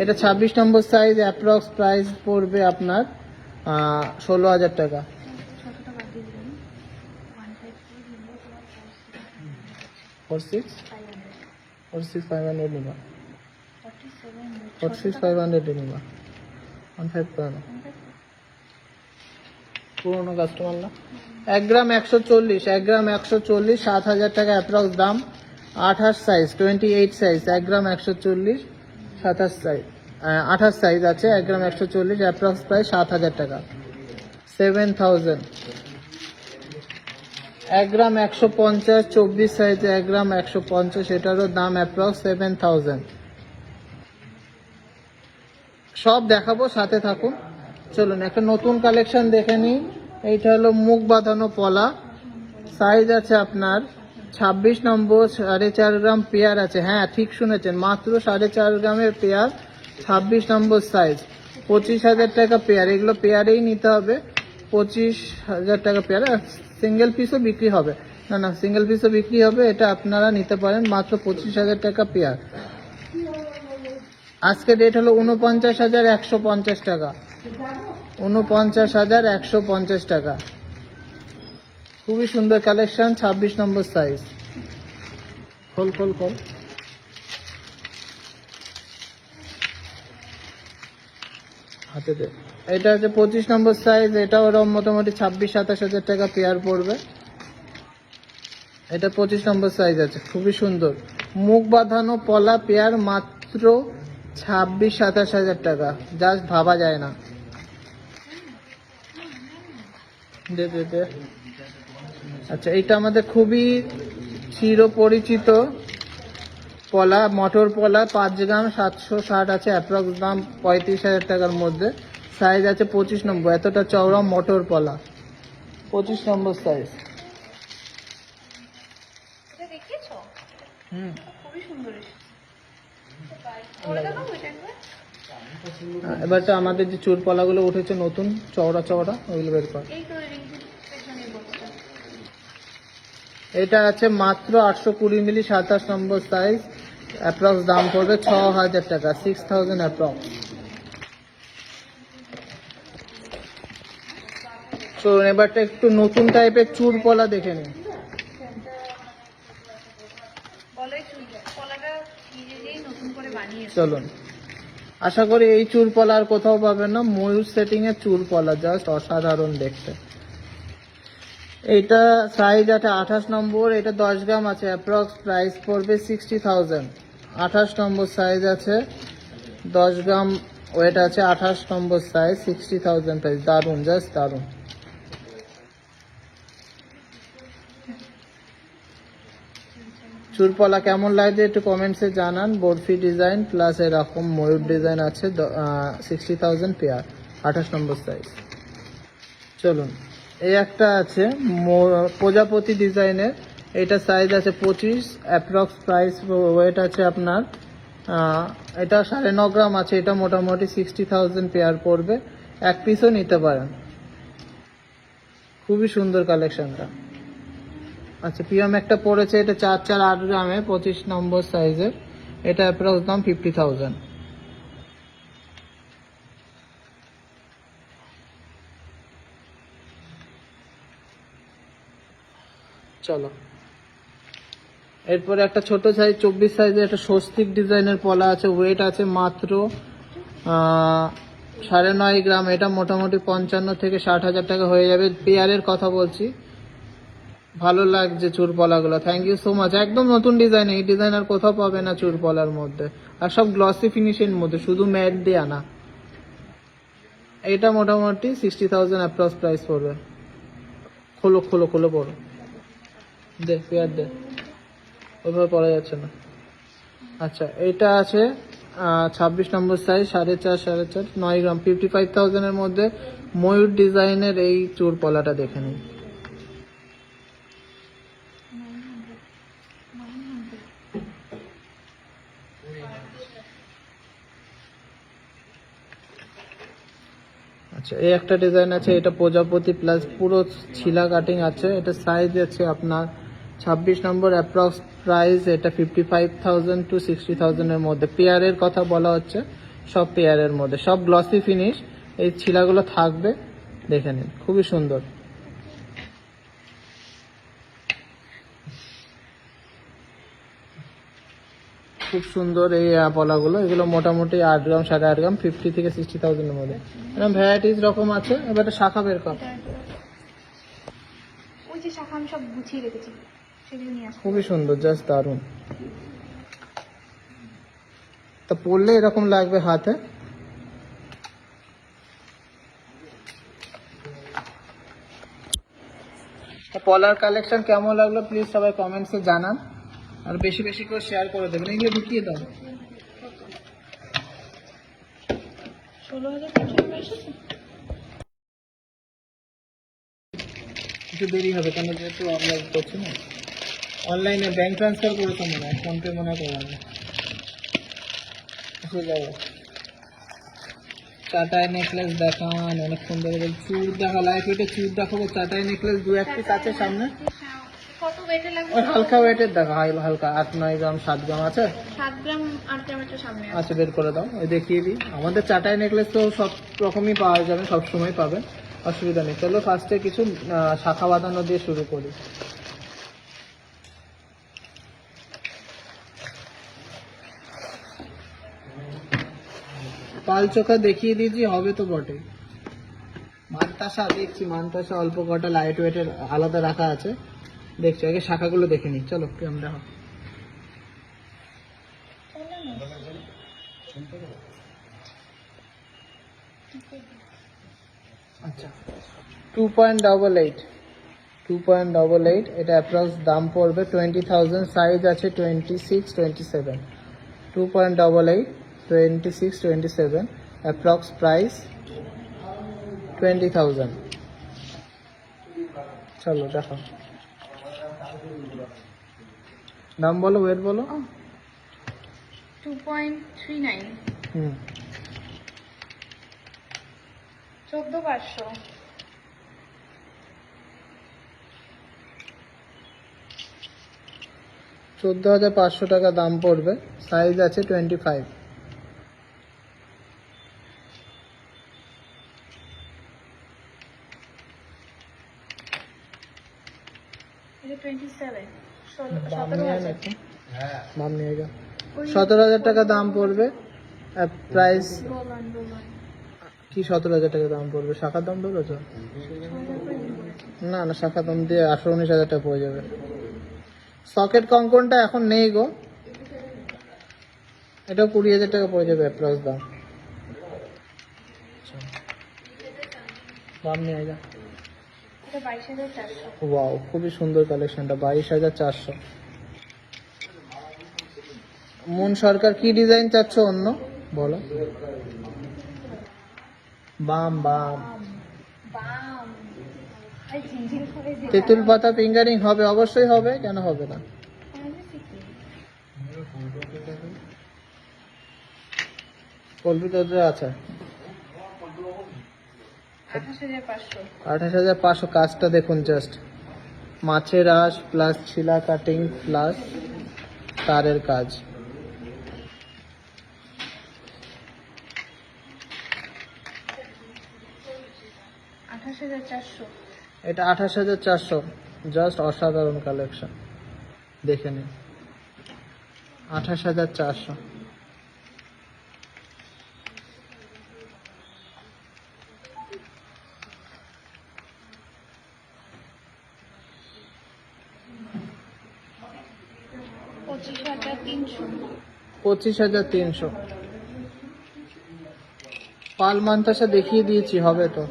এটা 26 নম্বর সাইজ, অ্যাপ্রক্স প্রাইস পড়বে আপনার 16,000 টাকা। 46,500 নিবা, 46,500 নিবা, 15 করে না, পুরোনো কাস্টমার না। 1 গ্রাম 140, 1 গ্রাম 140, 7,000 টাকা অ্যাপ্রক্স দাম। 28 সাইজ, 28 সাইজ, 1 গ্রাম 140, 27 সাইজ, 28 সাইজ আছে, 1 গ্রাম 140, অ্যাপ্রক্স প্রাইস 7,000 টাকা, 7,000। 1 গ্রাম 150, 24 সাইজে 1 গ্রাম 150, এটারও দাম অ্যাপ্রক্স 7,000। সব দেখাবো, সাথে থাকুন। চলুন একটা নতুন কালেকশন দেখে নিই। এইটা হলো মুখ বাঁধানো পলা, সাইজ আছে আপনার 26 নম্বর, 4.5 গ্রাম পেয়ার আছে। হ্যাঁ, ঠিক শুনেছেন, মাত্র 4.5 গ্রামের পেয়ার, 26 নম্বর সাইজ, 25,000 টাকা পেয়ার। এগুলো পেয়ারেই নিতে হবে, 25,000 টাকা পেয়ার। সিঙ্গেল পিসও বিক্রি হবে, না সিঙ্গেল পিসও বিক্রি হবে, এটা আপনারা নিতে পারেন, মাত্র 25,000 টাকা পেয়ার। আজকে রেট হলো 49,150 টাকা, 49,150 টাকা। খুবই সুন্দর কালেকশন, 26 নম্বর সাইজ। খোল খোল খোল, হাতে দে। এটা হচ্ছে 25 নম্বর সাইজ, এটা ওরকম মোটামুটি 26-27 হাজার টাকা পেয়ার পড়বে। এটা 25 নম্বর সাইজ আছে, খুবই সুন্দর। মুখ বাঁধানো পলা পেয়ার মাত্র 26-27 হাজার টাকা, জাস্ট ভাবা যায় না। দে দে দে। আচ্ছা, এটা আমাদের খুবই চিরপরিচিত পলা, মটর পলা 5 গ্রাম 760 আছে, অ্যাপ্রক্স দাম 35 হাজার টাকার মধ্যে। সাইজ আছে 25 নম্বর, এতটা চওড়া মটর পলা, 25 নম্বর সাইজ। এটা দেখিয়েছো? হুম। খুবই সুন্দর এসেছে। পরে দেখাবো এটা একবার? এবারটা আমাদের যে চুর পলাগুলো উঠেছে নতুন চওড়া চওড়া, ওইগুলো বের কর। এই তো রিংকুর পেছনে বলতে। এটা আছে মাত্র 820 মিলি 27 নম্বর সাইজ, অ্যাপ্রক্স দাম পড়বে 6,000 টাকা, 6,000 অ্যাপ্রক্স। তো এবারটা একটু নতুন টাইপের চুর পলা দেখে নিন। কলাটা নিজেই নতুন করে বানিয়েছে। চলুন, আশা করি এই চুর পলা আর কোথাও পাবেন না। ময়ূর সেটিং এর চুর পলা, জাস্ট অসাধারণ দেখতে। এইটা সাইজ আছে 28 নম্বর, এটা 10 গ্রাম আছে, অ্যাপ্রক্স প্রাইস পড়বে 60,000। 28 নম্বর সাইজ আছে, 10 গ্রাম ওয়েট আছে, 28 নম্বর সাইজ, 60,000 প্রাইস। দারুন, জাস্ট দারুন। চুরপলা কেমন লাগছে একটু কমেন্টসে জানান। বরফি ডিজাইন প্লাস এরকম ময়ূর ডিজাইন আছে, 60,000 পেয়ার, 28 নম্বর সাইজ। চলুন, এই একটা আছে প্রজাপতি ডিজাইনের, এটা সাইজ আছে 25, অ্যাপ্রক্স প্রাইস ওয়েট আছে আপনার এটা 9.5 গ্রাম আছে, এটা মোটামুটি 60,000 পেয়ার পড়বে, এক পিসও নিতে পারেন। খুবই সুন্দর কালেকশনটা। আচ্ছা, পিএম একটা পড়েছে, এটা 4-8 গ্রামে, 25 নম্বর সাইজের, এটা অ্যাপ্রক্স দাম 50,000। চলো, এরপরে একটা ছোট সাইজ 24 সাইজের একটা স্বস্তিক ডিজাইনের পলা আছে, ওয়েট আছে মাত্র 9.5 গ্রাম, এটা মোটামুটি 55 থেকে 60 হাজার টাকা হয়ে যাবে। পেয়ারের কথা বলছি। ভালো লাগছে চুর পলাগুলো, থ্যাংক ইউ সো মাচ। একদম নতুন ডিজাইন, এই ডিজাইন আর কোথাও পাবে না চুর পলার মধ্যে, আর সব গ্লসি ফিনিশের মধ্যে, শুধু ম্যাট দেয়া না। এটা মোটামুটি 60,000 অ্যাপ্রক্স প্রাইস পড়বে। খোলো খোলো খোলো, পড়ো, দে পেয়ার দে, ওইভাবে পড়া যাচ্ছে না। আচ্ছা, এটা আছে 26 নম্বর সাইজ, 4.5 9 গ্রাম, 55,000 এর মধ্যে ময়ূর ডিজাইনের এই চুর পলাটা দেখে নিন। আচ্ছা, এই একটা ডিজাইন আছে, এটা প্রজাপতি প্লাস পুরো ছিলা কাটিং আছে, এটা সাইজ আছে আপনার 26 নম্বর, অ্যাপ্রক্স প্রাইস এটা 55,000 to 60,000 এর মধ্যে। পেয়ারের কথা বলা হচ্ছে, সব পেয়ারের মধ্যে, সব গ্লসি ফিনিশ, এই ছিলাগুলো থাকবে, দেখে নিন, খুবই সুন্দর। খুব সুন্দর এই পলাগুলো, এগুলো মোটামুটি 8 গ্রাম 8.5 গ্রাম, 50 থেকে 60,000 এর মধ্যে। এরকম ভ্যারাইটিস রকম আছে। এবার একটা শাখা বের কর। ওই যে শাখা আমি সব গুছিয়ে রেখেছি, সেগুলো নিয়ে আসবো। খুবই সুন্দর, জাস্ট দারুন। তা পরলে এরকম লাগবে হাতে। পলার কালেকশন কেমন লাগলো প্লিজ সবাই কমেন্টসে জানান, আর বেশি বেশি করে শেয়ার করে দেবেন। এগুলো ঢুকিয়ে দাও। 16,000 এসেছে। একটু দেরি হবে, কেন যেহেতু অনলাইন করছি না, অনলাইনে ব্যাংক ট্রান্সফার করেছো মনে হয়, ফোনপে মনে হয় করা হবে। যাবো, চাটাই নেকলেস দেখান, অনেকক্ষণ ধরে চুর দেখা, লাইফ ওয়েটে চুর দেখাবো, চাটাই নেকলেস 2-1 পিস আছে সামনে। কত ওয়েটে লাগবে? ওই হালকা ওয়েটের দেখা, হালকা 8-9 গ্রাম 7 গ্রাম আছে। 7 গ্রাম 8 গ্রাম একটা সামনে আছে। আচ্ছা, বের করে দাও, ওই দেখিয়ে দিই। আমাদের চাটাই নেকলেস তো সব রকমই পাওয়া যাবে, সব সময় পাবেন, অসুবিধা নেই। চলো ফার্স্টে কিছু শাখা বাঁধানো দিয়ে শুরু করি। পাল চোখা দেখিয়ে দিয়েছি, হবে তো বটে। মানতাসা দেখছি, মানতাসা অল্প কটা লাইট ওয়েটের আলাদা রাখা আছে, দেখছি আগে শাখাগুলো দেখে নিই। চলো কেমন দেখো। আচ্ছা 2.88, 2.88, এটা অ্যাপ্রক্স দাম পড়বে 20,000। সাইজ আছে 26, 27, 2.88, 26, 27, অ্যাপ্রক্স প্রাইস 20,000। চলো দেখো, দাম বলো, ওয়েট বলো। 2.39, হুম 14,500, 14,500 টাকা দাম পড়বে। সাইজ আছে 25। এটা 27, দাম নিয়ে 17,000। নাকি? দাম নিয়ে যা। 17,000 টাকা দাম পড়বে। প্রাইস বলুন বলুন, কি 17,000 টাকা দাম পড়বে? শাখার দাম বলেছো? না না, শাখার দাম দিয়ে 18-19,000 টাকা পড়ে যাবে। সকেট কঙ্কনটা এখন নেই গো, এটাও 20,000 টাকা পড়ে যাবে অ্যাপ্রক্স দাম। দাম নিয়ে যা। এটা 22,400। ওয়াও, খুবই সুন্দর কালেকশনটা, 22,400। মন সরকার কি ডিজাইন চাচ্ছ অন্য বলো? বাম বাম বাম, আই ঝিনঝিন করে যে তেঁতুল পাতা ফিঙ্গারিং হবে, অবশ্যই হবে, কেন হবে না। কল্পিতদের আছে 28,500। 28,500। কাজটা দেখুন জাস্ট, মাছের আঁশ প্লাস ছিলা কাটিং প্লাস তারের কাজ। এটা 28,400, জাস্ট অসাধারণ কালেকশন, দেখে নিন। 28,400। $25,300। 25,300। পাল মান্তাসা দেখিয়ে দিয়েছি, হবে তো।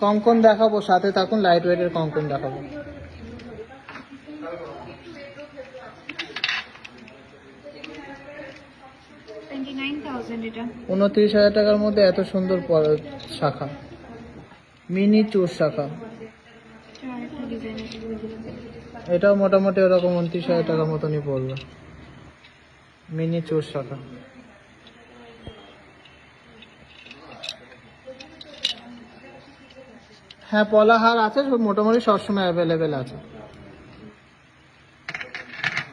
কঙ্কন দেখাবো, সাথে থাকুন, লাইট ওয়েটের কঙ্কন দেখাবো। 29,000 এটা। 29,000 টাকার মধ্যে এত সুন্দর শাখা, মিনি চোর শাখা। এটা আরেকটা ডিজাইন আছে। এটাও মোটামুটি ওরকম 29,000 টাকার মতনই পড়বে, মিনি চোর শাখা। হ্যাঁ পলাহার আছে, সব মোটামুটি সবসময় অ্যাভেলেবেল আছে।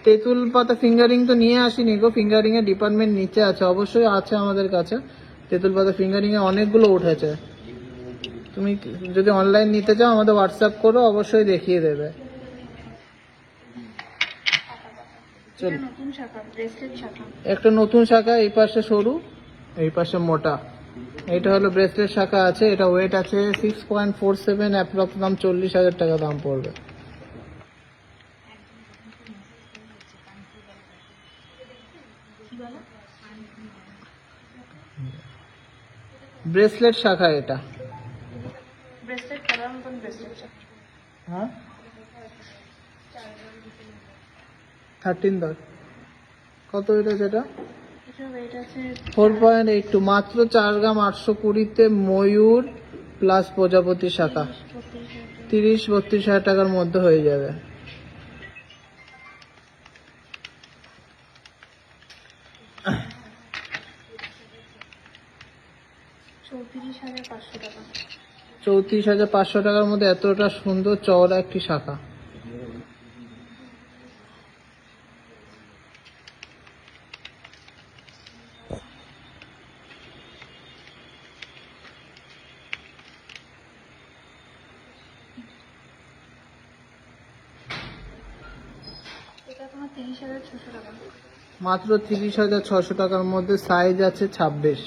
তেঁতুল পাতা ফিঙ্গারিং তো নিয়ে আসিনি গো, ফিঙ্গারিং এর ডিপার্টমেন্ট নিচে আছে, অবশ্যই আছে আমাদের কাছে। তেঁতুল পাতা ফিঙ্গারিং এ অনেকগুলো উঠেছে, তুমি যদি অনলাইন নিতে চাও আমাদের হোয়াটসঅ্যাপ করো, অবশ্যই দেখিয়ে দেবে। এটা নতুন শাখা, ব্রেসলেট শাখা। একটা নতুন শাখা, এই পাশে সরু, এই পাশে মোটা। এটা হলো ব্রেসলেট শাখা আছে, এটা ওয়েট আছে 6.47, অ্যাপ্রক্স দাম 40,000 টাকা দাম পড়বে। ব্রেসলেট শাখা এটা। ব্রেসলেট করার মতন ব্রেসলেট শাখা। হ্যাঁ 13 দর কত এটা? যেটা এটা ওয়েট আছে 4.82, মাত্র 4 গ্রাম 820-তে ময়ূর প্লাস প্রজাপতি শাখা 30-32,000 টাকার মধ্যে হয়ে যাবে। টাকা। 34,500 টাকার মধ্যে এতটা সুন্দর চওড়া একটি শাখা। এটা তোমার 30,600 টাকা। মাত্র 30,600 টাকার মধ্যে, সাইজ আছে 26।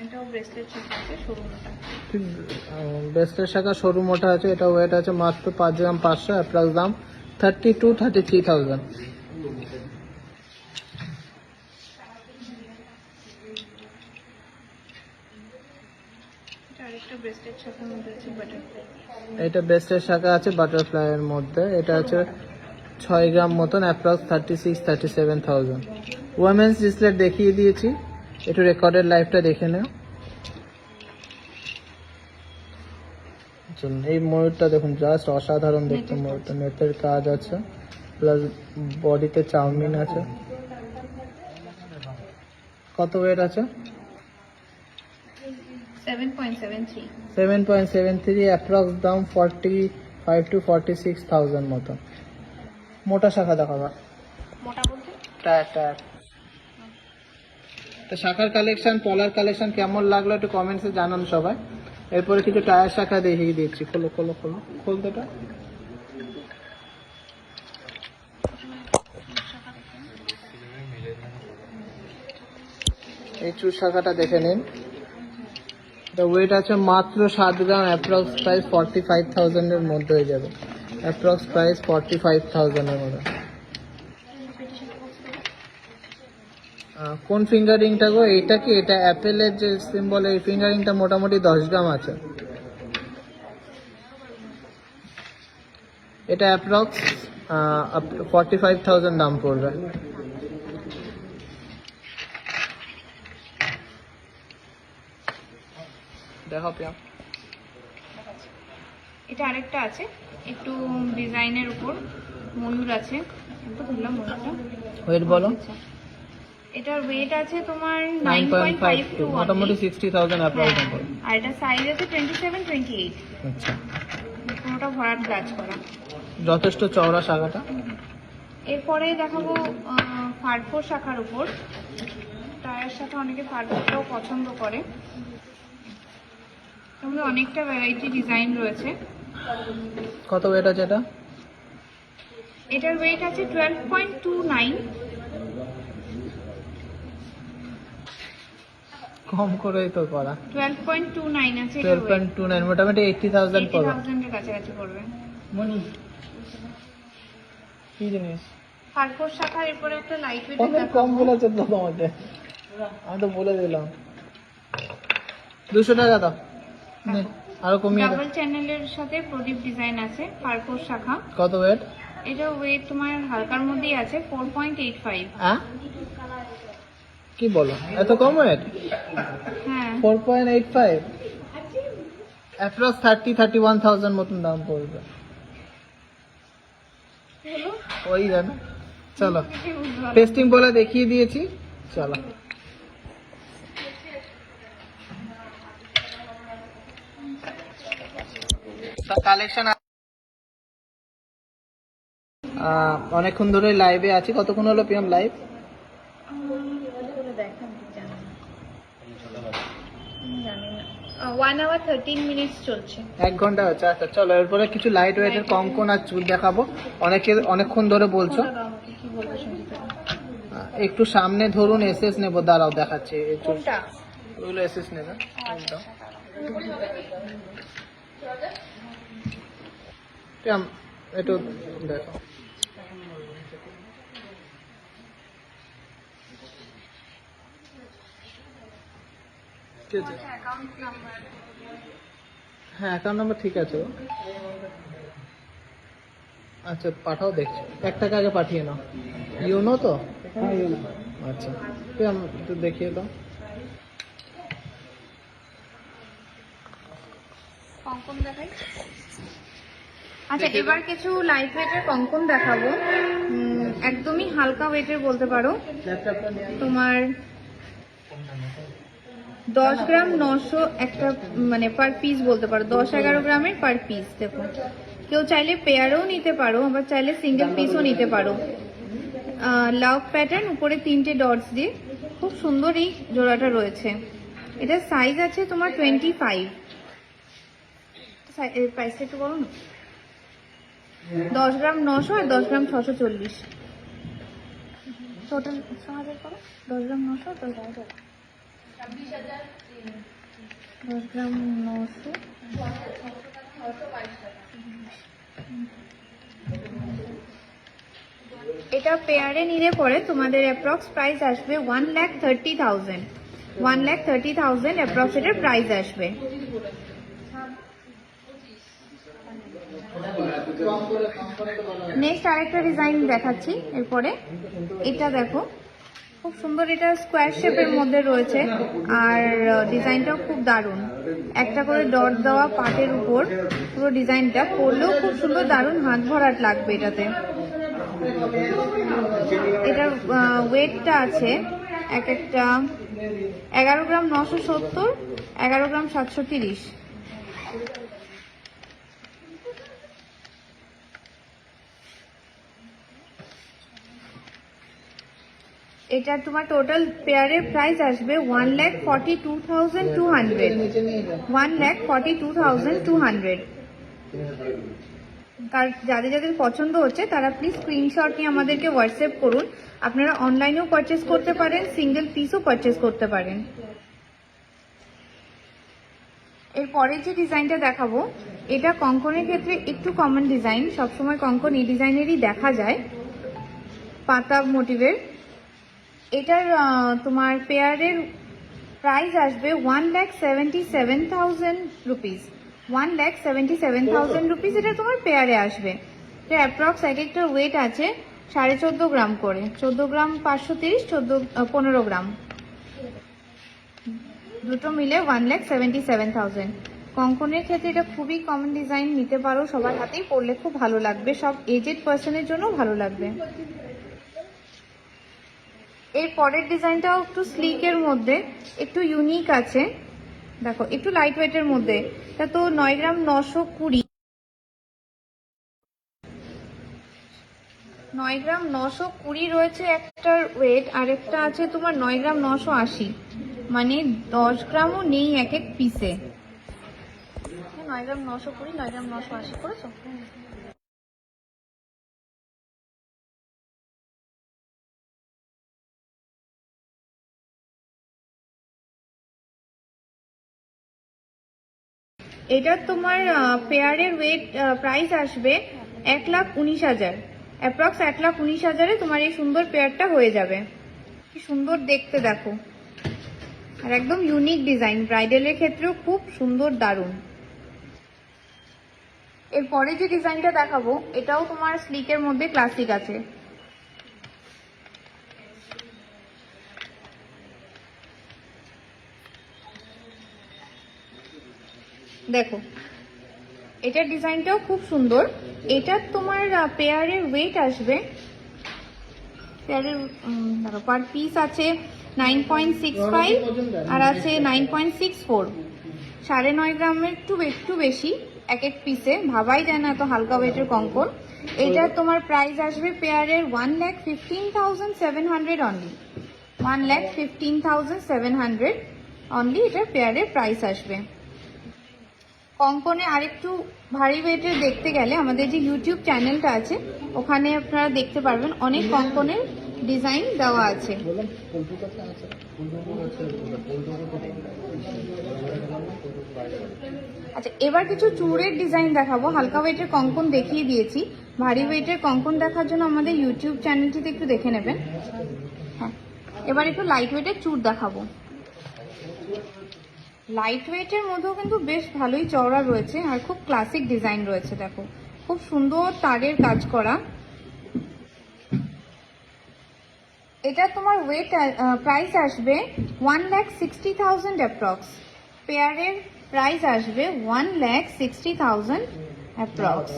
এটাও ব্রেসলেট শাখা আছে সরু মোটা। ব্রেসলেট শাখা সরু মোটা আছে, এটা ওয়েট আছে মাত্র 5 গ্রাম 500, অ্যাপ্রক্স দাম 32-33,000। এটা আরেকটা ব্রেসলেট শাখার মধ্যে আছে বাটারফ্লাই। এটা ব্রেসলেট শাখা আছে বাটারফ্লাই এর মধ্যে, এটা আছে 6 গ্রাম মতন, অ্যাপ্রক্স 36-37,000। ওমেন্স ব্রেসলেট দেখিয়ে দিয়েছি, একটু রেকর্ডেড লাইফটা দেখে নাও। চলুন, এই ময়ূরটা দেখুন, জাস্ট অসাধারণ দেখতে ময়ূরটা, নেটের কাজ আছে প্লাস বডিতে চাউমিন আছে। কত ওয়েট আছে? 7.73। 7.73, অ্যাপ্রক্স দাম 45-46,000 মতো। মোটা শাখা দেখাবা, মোটা বলতে টায়ার টায়ার। তো শাখার কালেকশন, পলার কালেকশন কেমন লাগলো একটু কমেন্টসে জানান সবাই। এরপরে কিছু টায়ার শাখা দেখিয়ে দিচ্ছি। খোলো খোলো খোলো, খুলতে এটা। এই চুর শাখাটা দেখে নিন, এটা ওয়েট আছে মাত্র 7 গ্রাম, অ্যাপ্রক্স প্রাইস 45,000 এর মধ্যে হয়ে যাবে, অ্যাপ্রক্স প্রাইস 45,000 এর মধ্যে। কোন ফিঙ্গারিংটা গো? এইটা কি? এটা অ্যাপেলের যে সিম্বল, এই ফিঙ্গারিংটা মোটামুটি 10 গ্রাম আছে। এটা অ্যাপ্রক্স 45,000 দাম পড়বে। দেখো পিয়া, এটা আরেকটা আছে একটু ডিজাইনের উপর, ময়ূর আছে। একটু ধরলাম ময়ূরটা। ওয়েট বলো। আচ্ছা, এটার ওয়েট আছে তোমার 9.52, 9.52 মোটামুটি 60,000 অ্যাপ্রক্স দাম পড়বে। আর এটা সাইজ আছে 27-28। আচ্ছা, পুরোটা ভরাট কাজ করা। যথেষ্ট চওড়া শাখাটা। এরপরে দেখাবো ফারফোর শাখার উপর। টায়ার শাখা, অনেকে ফারফোরটাও পছন্দ করে। এর মধ্যে অনেকটা ভ্যারাইটি ডিজাইন রয়েছে। কত ওয়েট আছে এটা? এটার ওয়েট আছে 12.29। কম করেই তো করা। 12.29 আছে। 12.29, মোটামুটি 80,000 পড়বে। 80,000 এর কাছাকাছি পড়বে। মনি কি জিনিস? ফারফোর শাখার এরপরে একটা লাইট ওয়েট অনেক কম বলেছে তো তোমাকে, আমি তো বলে দিলাম। 200 টাকা দাও, নে, আরো কমিয়ে দাও। ডাবল চ্যানেলের সাথে প্রদীপ ডিজাইন আছে ফারফোর শাখা। কত ওয়েট? এটা ওয়েট তোমার হালকার মধ্যেই আছে 4.85। হ্যাঁ কি বলো, এত কম ওয়েট? হ্যাঁ 4.85, অ্যাপ্রক্স 30-31,000 মতন দাম পড়বে। হলো ওই জানো। চলো, কিছুই বুঝতে পারলাম না। টেস্টিং বলে দেখিয়ে দিয়েছি, চলো। কালেকশন অনেকক্ষণ ধরে লাইভে আছি। কতক্ষণ হলো পিএম লাইভ? জানি না, 1 hour 13 minutes চলছে। 1 ঘন্টা হচ্ছে। আচ্ছা চলো, এরপরে কিছু লাইট ওয়েটের কঙ্কন আর চুল দেখাবো। অনেকক্ষণ ধরে বলছো, আমাকে কি বলবো সঞ্জিতা? একটু সামনে ধরুন, এসএস নেবো, দাঁড়াও দেখাচ্ছি। এই চুল, কোনটা? ওগুলো এসএস নেবে। পিএম একটু দেখো। হ্যাঁ, অ্যাকাউন্ট নাম্বার ঠিক আছে। আচ্ছা পাঠাও, দেখছি। 1 টাকা আগে পাঠিয়ে নাও। ইউনো তো? আচ্ছা একটু দেখিয়ে দাও। কঙ্কন দেখাই। আচ্ছা, এবার কিছু লাইট ওয়েটের কঙ্কন দেখাবো। একদমই হালকা ওয়েটের বলতে পারো। তোমার 10 গ্রাম 900 একটা, মানে পার পিস বলতে পারো, 10-11 গ্রামের পার পিস। দেখো, কেউ চাইলে পেয়ারও নিতে পারো, আবার চাইলে সিঙ্গেল পিসও নিতে পারো। লাভ প্যাটার্ন, উপরে 3টে ডটস দিয়ে খুব সুন্দর এই জোড়াটা রয়েছে। এটা সাইজ আছে তোমার 25। প্রাইসটা একটু বলো না। 10 গ্রাম 900 আর 10 গ্রাম 640। টোটাল 1000 করো, 10 গ্রাম 900, 10 গ্রাম 900, এটা পেয়ারে নিলে পরে তোমাদের অ্যাপ্রক্স প্রাইস আসবে 1,30,000, 1,30,000 অ্যাপ্রক্স এটার প্রাইস আসবে। নেক্সট আরেকটা ডিজাইন দেখাচ্ছি এরপরে। এটা দেখো খুব সুন্দর, এটা স্কোয়ার শেপের মধ্যে রয়েছে আর ডিজাইনটাও খুব দারুণ, একটা করে ডট দেওয়া পাটের উপর পুরো ডিজাইনটা, পরলেও খুব সুন্দর দারুণ হাত ভরাট লাগবে এটাতে। এটার ওয়েটটা আছে এক একটা 11 গ্রাম 970, 11 গ্রাম 730। এটা তোমার টোটাল পেয়ারের প্রাইস আসবে 1,42,200, 1,42,200। তার যাদের যাদের পছন্দ হচ্ছে তারা প্লিজ স্ক্রিনশট নিয়ে আমাদেরকে হোয়াটসঅ্যাপ করুন। আপনারা অনলাইনেও পারচেস করতে পারেন, সিঙ্গেল পিসও পারচেস করতে পারেন। এরপরে যে ডিজাইনটা দেখাবো এটা কঙ্কনের ক্ষেত্রে একটু কমন ডিজাইন, সবসময় কঙ্কন এই ডিজাইনেরই দেখা যায়, পাতা মোটিভের। এটার তোমার পেয়ারের প্রাইস আসবে 1,77,000 রুপিস, 1,77,000 রুপিস এটা তোমার পেয়ারে আসবে। এটা অ্যাপ্রক্স এক একটা ওয়েট আছে 14.5 গ্রাম করে, 14 গ্রাম 530, 15 গ্রাম, দুটো মিলে 1,77,000। কঙ্কনের ক্ষেত্রে এটা খুবই কমন ডিজাইন, নিতে পারো, সবার হাতেই পরলে খুব ভালো লাগবে, সব এজেড পার্সনের জন্য ভালো লাগবে। এর পরের ডিজাইনটাও একটু স্লিকের মধ্যে, একটু ইউনিক আছে, দেখো একটু লাইট ওয়েটের মধ্যে। এটা তো 9 গ্রাম 920, 9 গ্রাম 920 রয়েছে একটার ওয়েট, আর একটা আছে তোমার 9 গ্রাম 980, মানে 10 গ্রামও নেই এক এক পিসে। 9 গ্রাম 920, 9 গ্রাম 980 করেছো? এটা তোমার পেয়ারের ওয়েট প্রাইস আসবে 1,19,000, অ্যাপ্রক্স 1,19,000-এ তোমার এই সুন্দর পেয়ারটা হয়ে যাবে। কি সুন্দর দেখতে দেখো, আর একদম ইউনিক ডিজাইন, ব্রাইডালের ক্ষেত্রেও খুব সুন্দর দারুণ। এরপরে যে ডিজাইনটা দেখাবো এটাও তোমার স্লিকের মধ্যে ক্লাসিক আছে। দেখো এটার ডিজাইনটাও খুব সুন্দর। এটা তোমার পেয়ারের ওয়েট আসবে, পেয়ারের পার পিস আছে 9.65 আর আছে 9.64, 9.5 গ্রামের একটু বেশি এক এক পিসে, ভাবাই যায় না এত হালকা ওয়েটের কঙ্কন। এটার তোমার প্রাইস আসবে পেয়ারের 1,15,700 অনলি, 1,15,700 অনলি এটা পেয়ারের প্রাইস আসবে। কঙ্কনে আরেকটু ভারী ওয়েটের দেখতে গেলে আমাদের যে ইউটিউব চ্যানেলটা আছে ওখানে আপনারা দেখতে পারবেন, অনেক কঙ্কনের ডিজাইন দেওয়া আছে। আচ্ছা এবার কিছু চূড়ের ডিজাইন দেখাবো। হালকা ওয়েটের কঙ্কন দেখিয়ে দিয়েছি, ভারী ওয়েটের কঙ্কন দেখার জন্য আমাদের ইউটিউব চ্যানেলটিতে একটু দেখে নেবেন। হ্যাঁ এবার একটু লাইট ওয়েটের চূড় দেখাবো। লাইট ওয়েটের মধ্যেও কিন্তু বেশ ভালোই চওড়া রয়েছে আর খুব ক্লাসিক ডিজাইন রয়েছে, দেখো খুব সুন্দর তারের কাজ করা। এটা তোমার ওয়েট প্রাইস আসবে 1,60,000 অ্যাপ্রক্স, পেয়ারের প্রাইস আসবে 1,60,000 অ্যাপ্রক্স।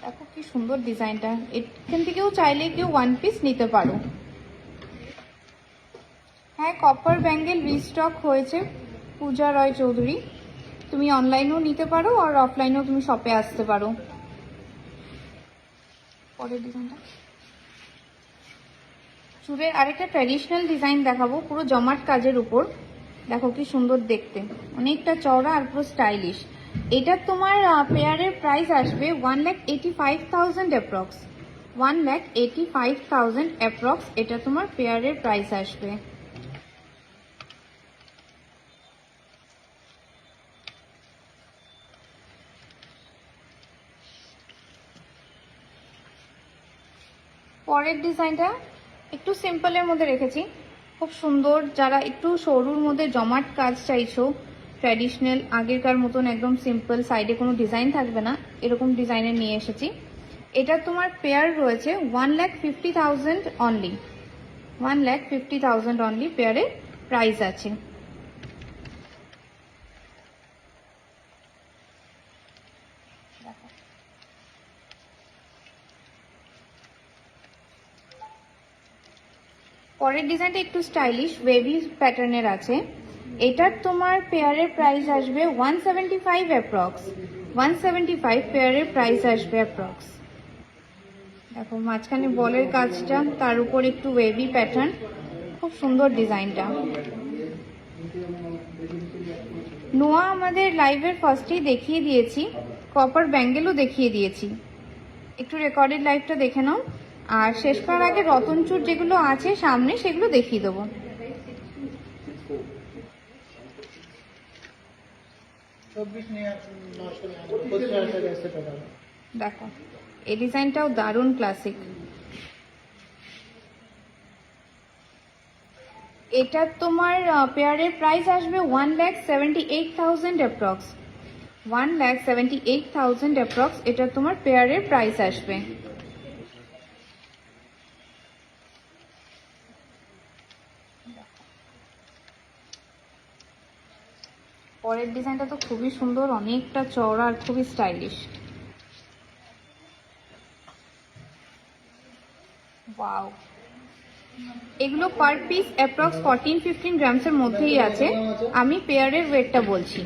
দেখো কি সুন্দর ডিজাইনটা, এখান থেকেও চাইলে কেউ ওয়ান পিস নিতে পারো। হ্যাঁ কপার ব্যাঙ্গেল রিস্টক হয়েছে পূজা রয় চৌধুরী, তুমি অনলাইনেও নিতে পারো আর অফলাইনেও তুমি শপে আসতে পারো। পরের ডিজাইনটা চুড়ের আরেকটা ট্র্যাডিশনাল ডিজাইন দেখাবো, পুরো জমাট কাজের উপর, দেখো কি সুন্দর দেখতে, অনেকটা চওড়া আর পুরো স্টাইলিশ। এটা তোমার পেয়ারের প্রাইস আসবে 1,85,000 অ্যাপ্রক্স, 1,85,000 অ্যাপ্রক্স এটা তোমার পেয়ারের প্রাইস আসবে। পরের ডিজাইনটা একটু সিম্পলের মধ্যে রেখেছি, খুব সুন্দর। যারা একটু সরুর মধ্যে জমাট কাজ চাইছো, ট্র্যাডিশনাল আগেরকার মতন একদম সিম্পল, সাইডে কোনো ডিজাইন থাকবে না, এরকম ডিজাইনের নিয়ে এসেছি। এটা তোমার পেয়ার রয়েছে 1,50,000 অনলি, 1,50,000 অনলি পেয়ারের প্রাইস আছে। পরের ডিজাইনটা একটু স্টাইলিশ ওয়েভি প্যাটার্নের আছে। এটার তোমার পেয়ারের প্রাইস আসবে 175 অ্যাপ্রক্স, 175 পেয়ারের প্রাইস আসবে অ্যাপ্রক্স। দেখো মাঝখানে বলের কাজটা, তার উপর একটু ওয়েভি প্যাটার্ন, খুব সুন্দর ডিজাইনটা। নোয়া আমাদের লাইভের ফার্স্টেই দেখিয়ে দিয়েছি, কপার ব্যাঙ্গেলও দেখিয়ে দিয়েছি, একটু রেকর্ডেড লাইভটা দেখে নাও। আর শেষ করার আগে রতনচুর যেগুলো আছে সামনে সেগুলো দেখিয়ে দেবো। দেখো এই ডিজাইনটাও দারুণ ক্লাসিক। এটা তোমার পেয়ারের প্রাইস আসবে 1,78,000 অ্যাপ্রক্স, 1,78,000 অ্যাপ্রক্স এটা তোমার পেয়ারের প্রাইস আসবে। পরের ডিজাইনটা তো খুবই সুন্দর, অনেকটা চওড়া আর খুবই স্টাইলিশ। ওয়াও, এগুলো পার পিস অ্যাপ্রক্স 14-15 গ্রামসের মধ্যেই আছে। আমি পেয়ারের ওয়েটটা বলছি।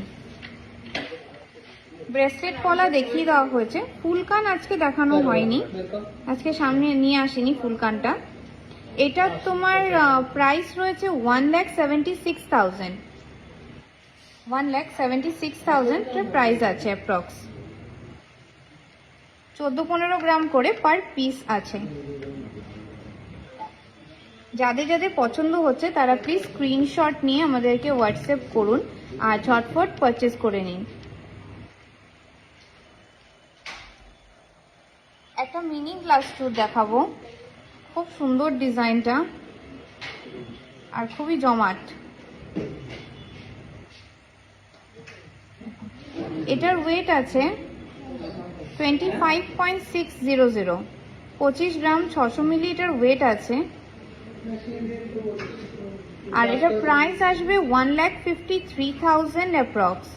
ব্রেসলেট পলা দেখিয়ে দেওয়া হয়েছে, ফুলকান আজকে দেখানো হয়নি, আজকে সামনে নিয়ে আসিনি ফুলকানটা। এটা তোমার প্রাইস রয়েছে 1,76,000, 1,76,000 প্রাইস আছে অ্যাপ্রক্স। 14-15 গ্রাম করে পার পিস আছে। যাদের যাদের পছন্দ হচ্ছে তারা প্লিজ স্ক্রিনশট নিয়ে আমাদেরকে হোয়াটসঅ্যাপ করুন আর ঝটফট পারচেজ করে নিন। একটা মিনি গ্লাস টুর দেখাবো, খুব সুন্দর ডিজাইনটা আর খুবই জমাট। এটার ওয়েট আছে 25.600, 25 গ্রাম 600 মিলি এটার ওয়েট আছে। আর এটা প্রাইস আসবে 1,53,000 অ্যাপ্রক্স,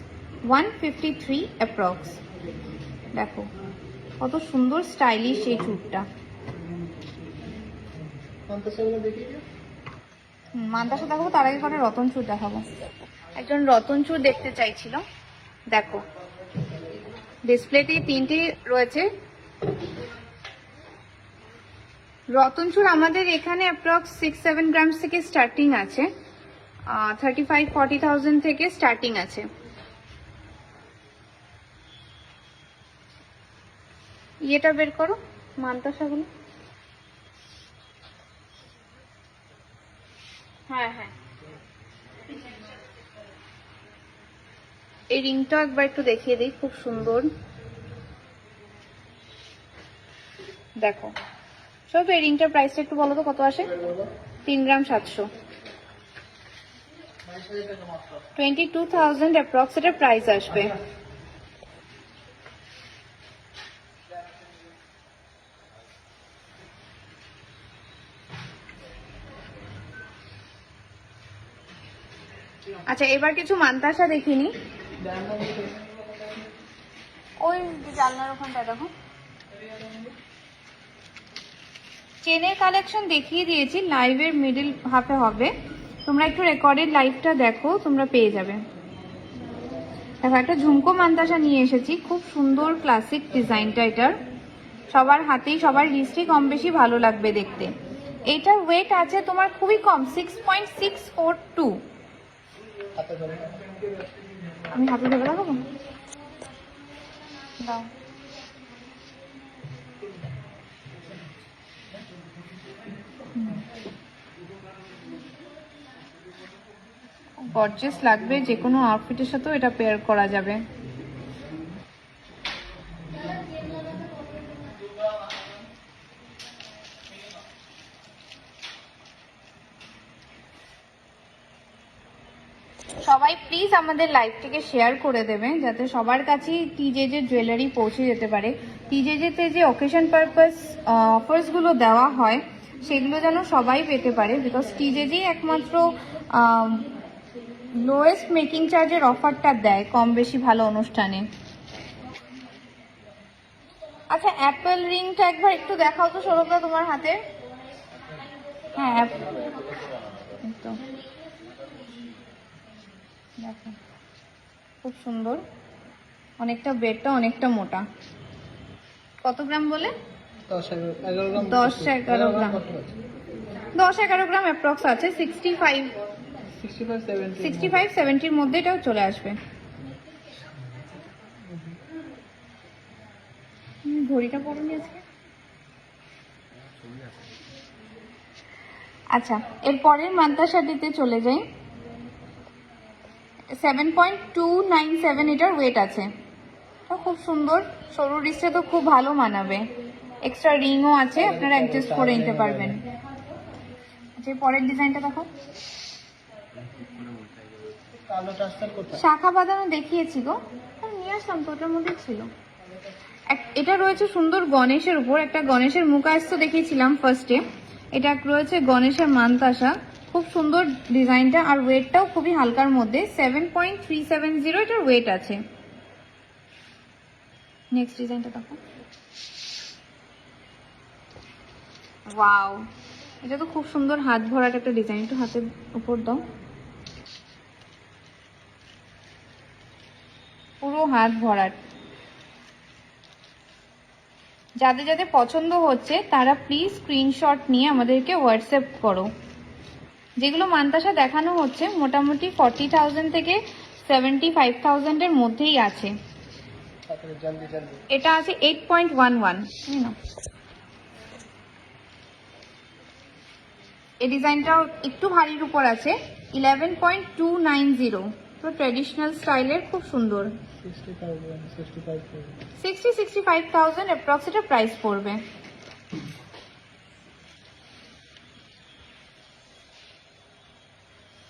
153 অ্যাপ্রক্স। দেখো কত সুন্দর স্টাইলিশ এই চুটটা। মান্তাসা দেখাবো, তার আগে করে রতন চুর দেখাবো। একজন রতন চুর দেখতে চাইছিল, দেখো ডিসপ্লেতে তিনটি রয়েছে। রতনচুর আমাদের এখানে অ্যাপ্রক্স 6-7 গ্রামস থেকে স্টার্টিং আছে, 35-40,000 থেকে স্টার্টিং আছে। ইয়েটা বের করো মান্তাসাগুলো। হ্যাঁ হ্যাঁ, এই রিংটা একবার একটু দেখিয়ে দিই, খুব সুন্দর। দেখো সব এই রিংটার প্রাইসটা একটু বলো তো কত আসে? 3 গ্রাম 700, 22,000 অ্যাপ্রক্স এটার প্রাইস আসবে। আচ্ছা এবার কিছু মান্তাসা দেখিনি, ওই জানলার ওখানটা দেখো। চেনের কালেকশন দেখিয়ে দিয়েছি, লাইভের মিডল হাফে হবে, তোমরা একটু রেকর্ডেড লাইভটা দেখো, তোমরা পেয়ে যাবে। দেখো একটা ঝুমকো মান্তাসা নিয়ে এসেছি, খুব সুন্দর ক্লাসিক ডিজাইনটা। এটার সবার হাতেই সবার রিস্টই কম বেশি ভালো লাগবে দেখতে। এটার ওয়েট আছে তোমার খুবই কম, 6.642। আমি হাতে ধরে রাখবো, দাও। গর্জিয়াস লাগবে, যে কোনো আউটফিটের সাথেও এটা পেয়ার করা যাবে। সবাই প্লিজ আমাদের লাইভটিকে শেয়ার করে দেবে, যাতে সবার কাছেই টিজেজে জুয়েলারি পৌঁছে যেতে পারে। টিজেজেতে যে অকেশন পারপাস অফার্সগুলো দেওয়া হয় সেগুলো যেন সবাই পেতে পারে, বিকজ টিজেজেই একমাত্র লোয়েস্ট মেকিং চার্জের অফারটা দেয় কম বেশি ভালো অনুষ্ঠানে। আচ্ছা, অ্যাপেল রিংটা একবার একটু দেখাও তো সৌরভদা তোমার হাতে। হ্যাঁ, তো দেখো খুব সুন্দর, অনেকটা বেডটা অনেকটা মোটা। কত গ্রাম বলে? 10-11 গ্রাম। 10-11 গ্রাম, 10-11 গ্রাম অ্যাপ্রক্স আছে। 65-70 মধ্যে এটাও চলে আসবে। ঘড়িটা পড়ুনি আজকে। আচ্ছা, এর পরের মান্তাসাটিতে চলে যাই। 7.297 এটার ওয়েট আছে। খুব সুন্দর, সরু রিস্টে তো খুব ভালো মানাবে। এক্সট্রা রিংও আছে, আপনারা অ্যাডজাস্ট করে নিতে পারবেন। আচ্ছা, পরের ডিজাইনটা দেখো। শাখা বাঁধানো দেখিয়েছি গো, নিয়ে আসলাম তো, ওটার মধ্যে ছিল। এটা রয়েছে সুন্দর গণেশের উপর, একটা গণেশের মুখাস্ত দেখিয়েছিলাম ফার্স্টে। এটা রয়েছে গণেশের মান্তাসা, খুব সুন্দর ডিজাইনটা, আর ওয়েটটাও খুবই হালকার মধ্যে। 7.370 এটার ওয়েট আছে। নেক্সট ডিজাইনটা দেখো। ওয়াও, এটা তো খুব সুন্দর হাত ভরাট একটা ডিজাইন। একটু হাতের উপর দাও, পুরো হাত ভরাট। যাদের যাদের পছন্দ হচ্ছে তারা প্লিজ স্ক্রিনশট নিয়ে আমাদেরকে হোয়াটসঅ্যাপ করো। যেগুলো মান্তাসা দেখানো হচ্ছে মোটামুটি 40,000 থেকে 75,000 এর মধ্যেই আছে। এটা আছে 8.11। এই ডিজাইনটাও একটু ভারীর উপর আছে। 11.290, তো ট্রেডিশনাল স্টাইলের, খুব সুন্দর। 65,000 অ্যাপ্রক্স এটা প্রাইস পড়বে।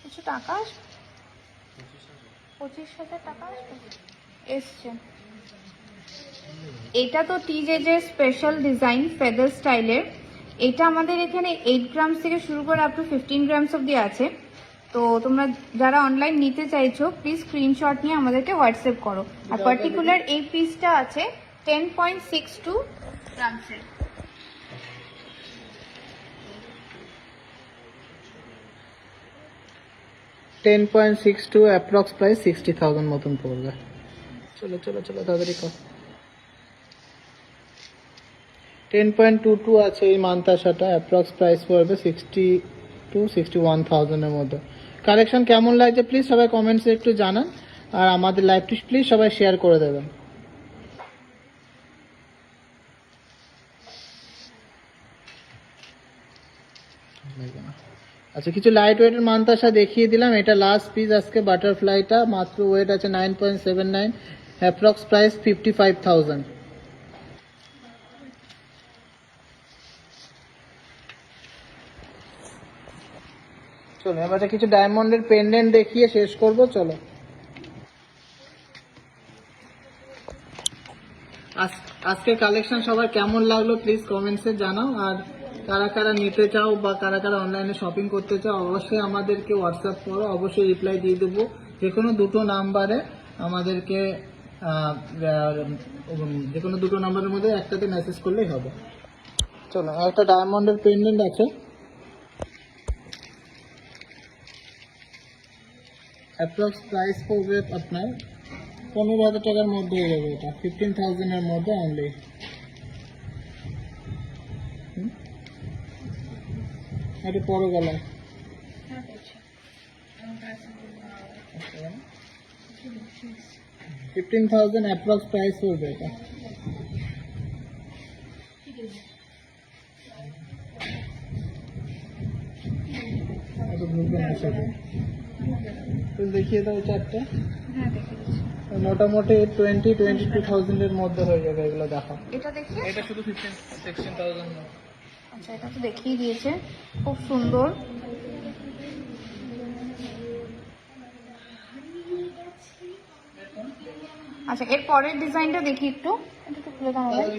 কিছু টাকা আসবে, 25,000 টাকা আসবে এসছে। এটা তো টিজেজের স্পেশাল ডিজাইন ফেদার স্টাইলের। এটা আমাদের এখানে 8 গ্রামস থেকে শুরু করে আপ টু 15 গ্রামস অব্দি আছে। তো তোমরা যারা অনলাইন নিতে চাইছো প্লিজ স্ক্রিনশট নিয়ে আমাদেরকে হোয়াটসঅ্যাপ করো। আর পার্টিকুলার এই পিসটা আছে 10.62 গ্রামসের। $10.62 অ্যাপ্রক্স প্রাইস 60,000 মতন পড়বে। চলো চলো চলো তাড়াতাড়ি কর। 10.22 আছে এই মান্তাসাটা, অ্যাপ্রক্স প্রাইস পড়বে 60,000-61,000 এর মধ্যে। কালেকশন কেমন লাগছে প্লিজ সবাই কমেন্টসে একটু জানান, আর আমাদের লাইভটি প্লিজ সবাই শেয়ার করে দেবেন। আচ্ছা, কিছু লাইট ওয়েটের মান্তাসা দেখিয়ে দিলাম। এটা লাস্ট পিস আজকে, বাটারফ্লাইটা মাত্র ওয়েট আছে 9.79, অ্যাপ্রক্স প্রাইস 55,000। চলো এবারে কিছু ডায়মন্ডের পেন্ডেন্ট দেখিয়ে শেষ করব। চলো, আজকের কালেকশন সবার কেমন লাগলো প্লিজ কমেন্টসে জানাও। আর কারা কারা নিতে চাও বা কারা কারা অনলাইনে শপিং করতে চাও অবশ্যই আমাদেরকে হোয়াটসঅ্যাপ করো, অবশ্যই রিপ্লাই দিয়ে দেবো। যে কোনো দুটো নাম্বারে আমাদেরকে যে কোনো দুটো নাম্বারের মধ্যে একটাতে মেসেজ করলেই হবে। চলো, একটা ডায়মন্ডের পেন্ডেন্ট আছে, অ্যাপ্রক্স প্রাইস পড়বে আপনার 15,000 টাকার মধ্যে হয়ে যাবে। এটা 15,000 এর মধ্যে অনলি। এটা পরে গেলাম 15,000 অ্যাপ্রক্স প্রাইস পড়বে এটা। তো ঢুকবে না সেটা। তো দেখিয়ে দাও চারটে। হ্যাঁ দেখে দিচ্ছি। মোটামুটি 20-22,000 এর মধ্যে হয়ে যাবে এগুলো। দেখো এটা দেখি। এটা শুধু 16,000। আচ্ছা এটা তো দেখিয়ে দিয়েছে, খুব সুন্দর। আচ্ছা এর পরের ডিজাইনটা দেখি একটু, এটা একটু খুলে দাও আমাদের।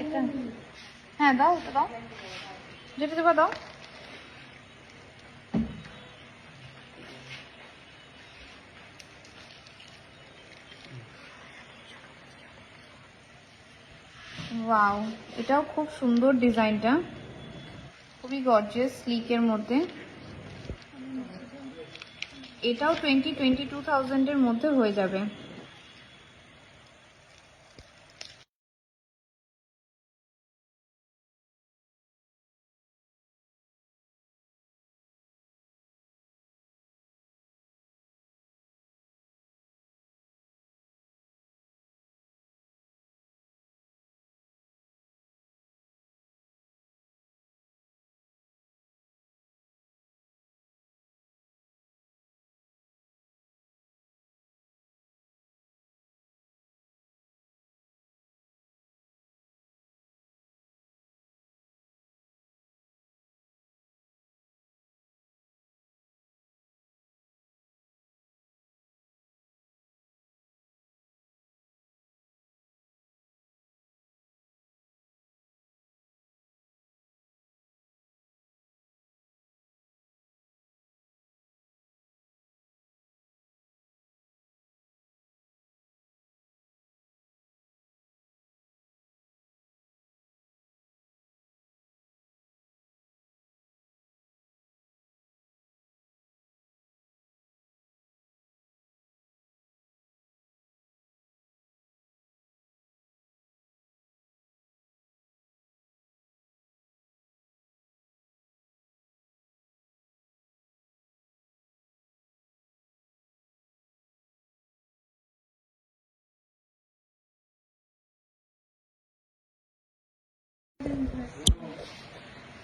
এটা হ্যাঁ দাও, এটা দাও, যেটা দেবা দাও। ওয়াও, এটাও খুব সুন্দর ডিজাইনটা, খুবই গর্জিয়াস স্লিকের মধ্যে। এটাও 22,000 এর মধ্যে হয়ে যাবে।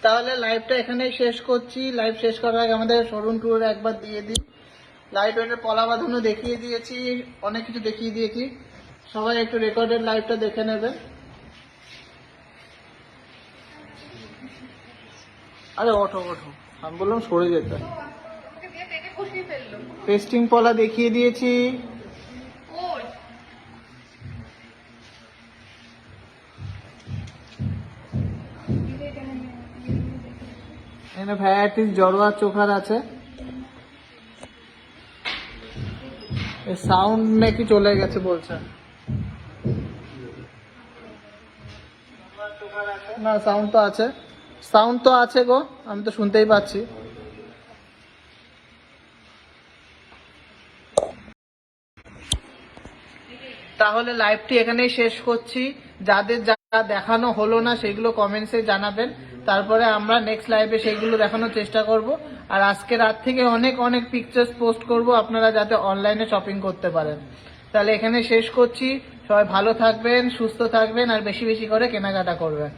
তাহলে লাইভটা এখানেই শেষ করছি। লাইভ শেষ করার আগে আমাদের শোরুম ট্যুর একবার দিয়ে দিই। লাইট ওয়েটের পলা বাঁধানো দেখিয়ে দিয়েছি, অনেক কিছু দেখিয়ে দিয়েছি। সবাই একটু রেকর্ডেড লাইভটা দেখে নেবেন। আরে ওঠো ওঠো, আমি বললাম সরে যেতে। পেস্টিং পলা দেখিয়ে দিয়েছি। এখানে ভ্যারাইটিস জড়োয়া চোখার আছে। সাউন্ড নাকি চলে গেছে বলছে। না সাউন্ড তো আছে, সাউন্ড তো আছে গো, আমি তো শুনতেই পাচ্ছি। তাহলে লাইভটি এখানেই শেষ করছি। যাদের যা দেখানো হলো না সেগুলো কমেন্টসে জানাবেন, তারপরে আমরা নেক্সট লাইভে সেইগুলো দেখানোর চেষ্টা করব। আর আজকে রাত থেকে অনেক অনেক পিকচার্স পোস্ট করব আপনারা যাতে অনলাইনে শপিং করতে পারেন। তাহলে এখানে শেষ করছি। সবাই ভালো থাকবেন, সুস্থ থাকবেন আর বেশি বেশি করে কেনাকাটা করবেন।